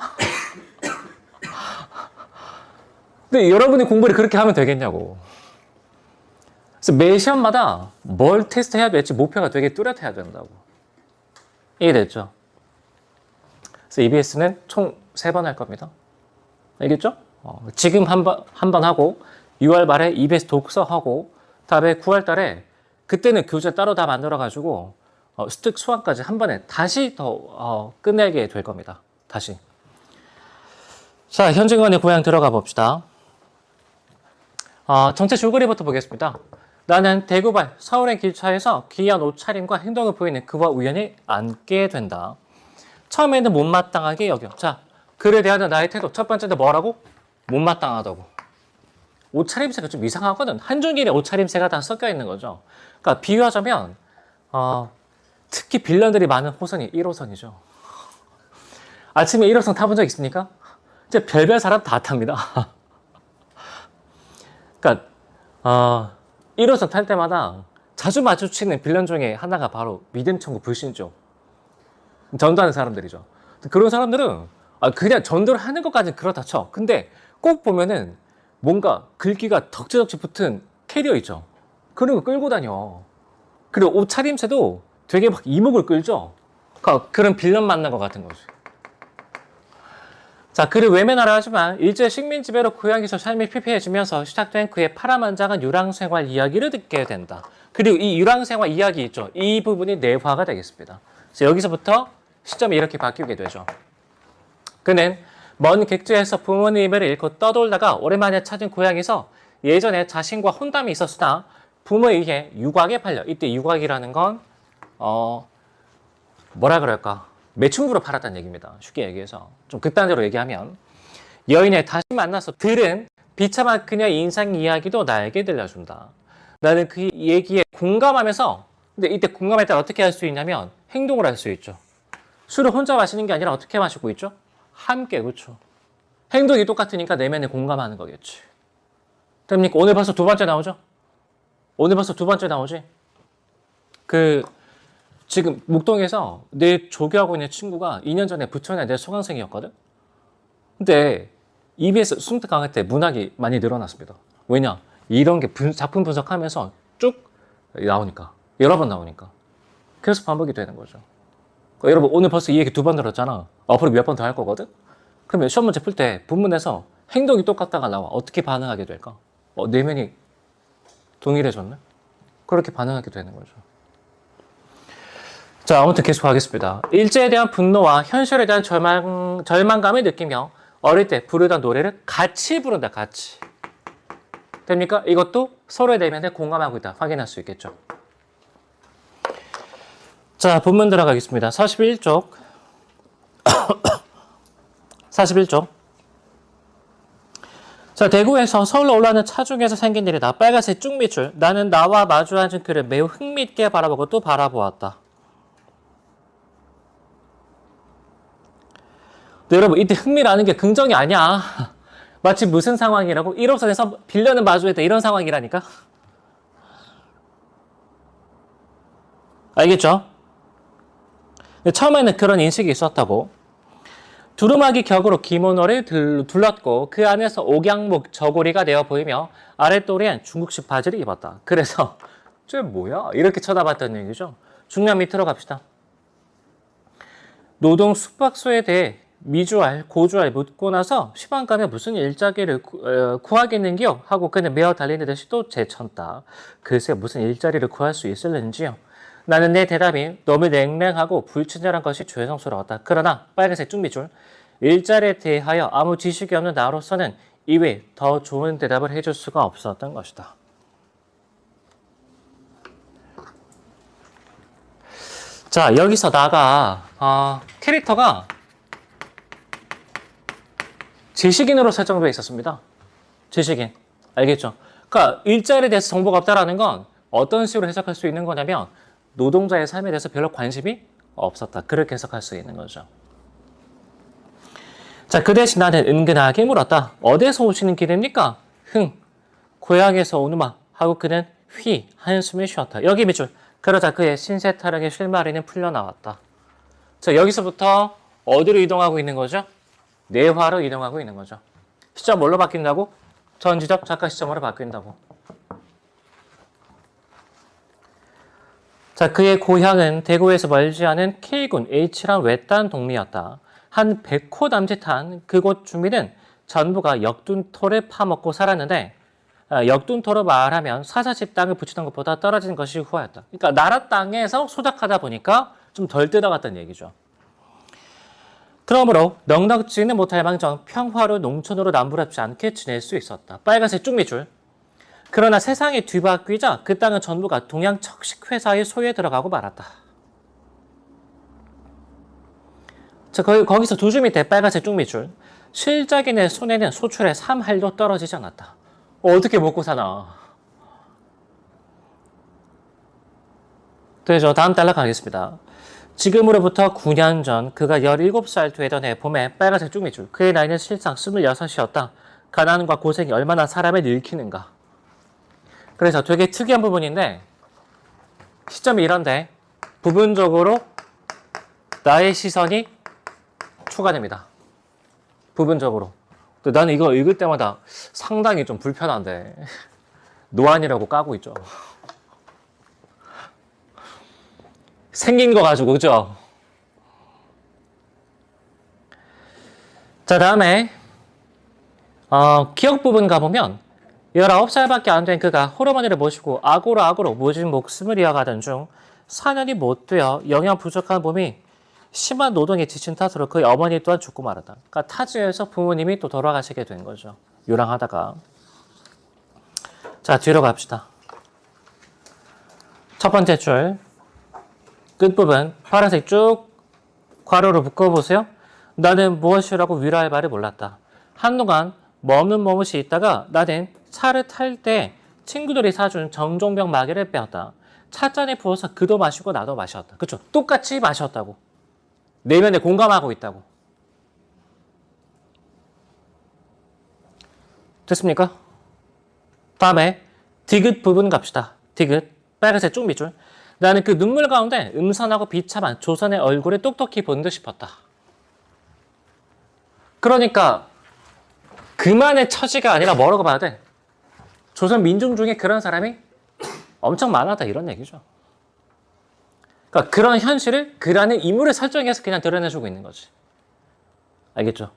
근데 여러분이 공부를 그렇게 하면 되겠냐고. 그래서 매 시험마다 뭘 테스트해야 될지 목표가 되게 뚜렷해야 된다고. 이해됐죠? 그래서 EBS는 총 3번 할 겁니다. 알겠죠? 지금 한 번 하고 6월 말에 EBS 독서하고 다음에 9월 달에 그때는 교재 따로 다 만들어가지고 스특 수학까지 한 번에 다시 더 끝내게 될 겁니다. 다시. 자, 현증관의 고향 들어가 봅시다. 전체 줄거리부터 보겠습니다. 나는 대구발 서울행 기차에서 기이한 옷차림과 행동을 보이는 그와 우연히 앉게 된다. 처음에는 못마땅하게 여겨. 자, 그에 대한 나의 태도. 첫 번째는 뭐라고? 못마땅하다고. 옷차림새가 좀 이상하거든. 한 줄기에 옷차림새가 다 섞여 있는 거죠. 그러니까 비유하자면 특히 빌런들이 많은 호선이 1호선이죠. 아침에 1호선 타본 적 있습니까? 이제 별별 사람 다 탑니다. 그러니까 1호선 탈 때마다 자주 마주치는 빌런 중에 하나가 바로 믿음천국 불신족. 전도하는 사람들이죠. 그런 사람들은 그냥 전도를 하는 것까지는 그렇다 쳐. 근데 꼭 보면은 뭔가 글귀가 덕지덕지 붙은 캐리어 있죠. 그런 거 끌고 다녀. 그리고 옷차림새도 되게 막 이목을 끌죠. 그러니까 그런 빌런 만난 것 같은 거지. 자, 그를 외면하려 하지만 일제 식민 지배로 고향에서 삶이 피폐해지면서 시작된 그의 파란만장한 유랑생활 이야기를 듣게 된다. 그리고 이 유랑생활 이야기 있죠. 이 부분이 내화가 되겠습니다. 그래서 여기서부터 시점이 이렇게 바뀌게 되죠. 그는 먼 객지에서 부모님을 잃고 떠돌다가 오랜만에 찾은 고향에서 예전에 자신과 혼담이 있었으나 부모에 의해 유곽에 팔려. 이때 유곽이라는 건 뭐라 그럴까? 매춘부로 팔았다는 얘기입니다. 쉽게 얘기해서. 좀 극단적으로 얘기하면 여인을 다시 만나서 들은 비참한 그녀의 인생 이야기도 나에게 들려준다. 나는 그 얘기에 공감하면서, 근데 이때 공감할 때 어떻게 할 수 있냐면 행동을 할 수 있죠. 술을 혼자 마시는 게 아니라 어떻게 마시고 있죠? 함께, 그렇죠. 행동이 똑같으니까 내면에 공감하는 거겠지. 됩니까? 오늘 벌써 2번째 나오죠? 오늘 벌써 2번째 나오지? 지금 목동에서 내 조교하고 있는 친구가 2년 전에 부천에 내 수강생이었거든? 근데 EBS 수능특 강의 때 문학이 많이 늘어났습니다. 왜냐? 이런 게 작품 분석하면서 쭉 나오니까. 여러 번 나오니까. 그래서 반복이 되는 거죠. 그러니까 여러분 오늘 벌써 이 얘기 2번 들었잖아. 앞으로 몇 번 더 할 거거든? 그러면 시험 문제 풀 때 본문에서 행동이 똑같다가 나와. 어떻게 반응하게 될까? 내면이 동일해졌네? 그렇게 반응하게 되는 거죠. 자, 아무튼 계속 하겠습니다. 일제에 대한 분노와 현실에 대한 절망감을 느끼며 어릴 때 부르던 노래를 같이 부른다. 같이. 됩니까? 이것도 서로의 내면에 공감하고 있다. 확인할 수 있겠죠. 자, 본문 들어가겠습니다. 41쪽. 41쪽. 자, 대구에서 서울로 올라오는 차 중에서 생긴 일이다. 빨간색 쭉밑줄. 나는 나와 마주 앉은 그를 매우 흥미있게 바라보고 또 바라보았다. 근데 여러분 이때 흥미라는 게 긍정이 아니야. 마치 무슨 상황이라고? 1호선에서 빌려는 마주했다 이런 상황이라니까. 알겠죠? 처음에는 그런 인식이 있었다고. 두루마기 격으로 기모노를 둘렀고 그 안에서 옥양목 저고리가 되어 보이며 아랫도리엔 중국식 바지를 입었다. 그래서 쟤 뭐야? 이렇게 쳐다봤던 얘기죠. 중량 밑으로 갑시다. 노동 숙박소에 대해 미주알, 고주알 묻고 나서 시방감에 무슨 일자리를 구하겠는기요? 하고 그는 매어 달리는 듯이 또 재쳤다. 글쎄 무슨 일자리를 구할 수 있을는지요? 나는 내 대답이 너무 냉랭하고 불친절한 것이 죄송스러웠다. 그러나 빨간색 쭉미줄 일자리에 대하여 아무 지식이 없는 나로서는 이외 더 좋은 대답을 해줄 수가 없었던 것이다. 자, 여기서 나가 캐릭터가 지식인으로 설정되어 있었습니다. 지식인. 알겠죠? 그러니까 일자리에 대해서 정보가 없다라는 건 어떤 식으로 해석할 수 있는 거냐면 노동자의 삶에 대해서 별로 관심이 없었다. 그렇게 해석할 수 있는 거죠. 자, 그 대신 나는 은근하게 물었다. 어디에서 오시는 길입니까? 흥, 고향에서 오누마 하고 그는 휘 한숨을 쉬었다. 여기 밑줄. 그러자 그의 신세 타령의 실마리는 풀려나왔다. 자, 여기서부터 어디로 이동하고 있는 거죠? 내화로 이동하고 있는 거죠. 시점 뭘로 바뀐다고? 전지적 작가 시점으로 바뀐다고. 자, 그의 고향은 대구에서 멀지 않은 K군 H란 외딴 동리였다. 한 100호 남짓한 그곳 주민은 전부가 역둔토를 파먹고 살았는데 역둔토로 말하면 사사집 땅을 붙이던 것보다 떨어진 것이 후하였다. 그러니까 나라 땅에서 소작하다 보니까 좀 덜 뜯어갔다는 얘기죠. 그러므로 넉넉지는 못할 망정 평화로 농촌으로 남부럽지 않게 지낼 수 있었다. 빨간색 쭉미줄. 그러나 세상이 뒤바뀌자 그 땅은 전부가 동양 척식회사의 소유에 들어가고 말았다. 자, 거기서 두 줄 밑에 빨간색 쭉미줄. 실작인의 손에는 소출의 3할도 떨어지지 않았다. 어떻게 먹고 사나? 되죠. 다음 단락 가겠습니다. 지금으로부터 9년 전 그가 17살 되던 해 봄에 빨간색 쭉미줄. 그의 나이는 실상 26이었다. 가난과 고생이 얼마나 사람을 늙히는가. 그래서 되게 특이한 부분인데 시점이 이런데 부분적으로 나의 시선이 추가됩니다. 부분적으로. 나는 이거 읽을 때마다 상당히 좀 불편한데 노안이라고 까고 있죠. 생긴 거 가지고, 그죠? 자, 다음에 기억 부분 가보면 19살밖에 안 된 그가 홀어머니를 모시고 악오로 모진 목숨을 이어가던 중 4년이 못 되어 영양 부족한 몸이 심한 노동에 지친 탓으로 그의 어머니 또한 죽고 말았다. 그러니까 타지에서 부모님이 또 돌아가시게 된 거죠. 요랑하다가. 자, 뒤로 갑시다. 첫 번째 줄 끝부분 파란색 쭉 괄호로 묶어보세요. 나는 무엇이라고 위로할 말을 몰랐다. 한동안 머뭇머뭇이 있다가 나는 차를 탈 때 친구들이 사준 정종병 마개를 빼었다. 찻잔에 부어서 그도 마시고 나도 마셨다. 그렇죠? 똑같이 마셨다고. 내면에 공감하고 있다고. 됐습니까? 다음에 디귿 부분 갑시다. 디귿 빨간색 쭉 밑줄. 나는 그 눈물 가운데 음산하고 비참한 조선의 얼굴을 똑똑히 본 듯 싶었다. 그러니까 그만의 처지가 아니라 뭐라고 봐야 돼? 조선 민중 중에 그런 사람이 엄청 많았다 이런 얘기죠. 그러니까 그런 현실을 그라는 인물을 설정해서 그냥 드러내주고 있는 거지. 알겠죠?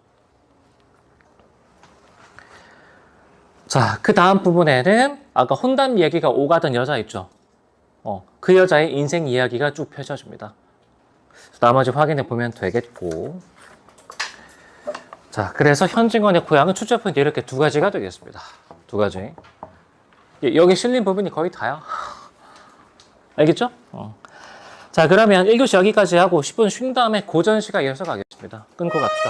자, 그 다음 부분에는 아까 혼담 얘기가 오가던 여자 있죠. 그 여자의 인생 이야기가 쭉 펼쳐집니다. 나머지 확인해 보면 되겠고. 자, 그래서 현진건의 고향은 출제 포인트 이렇게 두 가지가 되겠습니다. 두 가지. 여기 실린 부분이 거의 다야. 알겠죠? 자, 그러면 1교시 여기까지 하고 10분 쉰 다음에 고전시가 이어서 가겠습니다. 끊고 갑시다.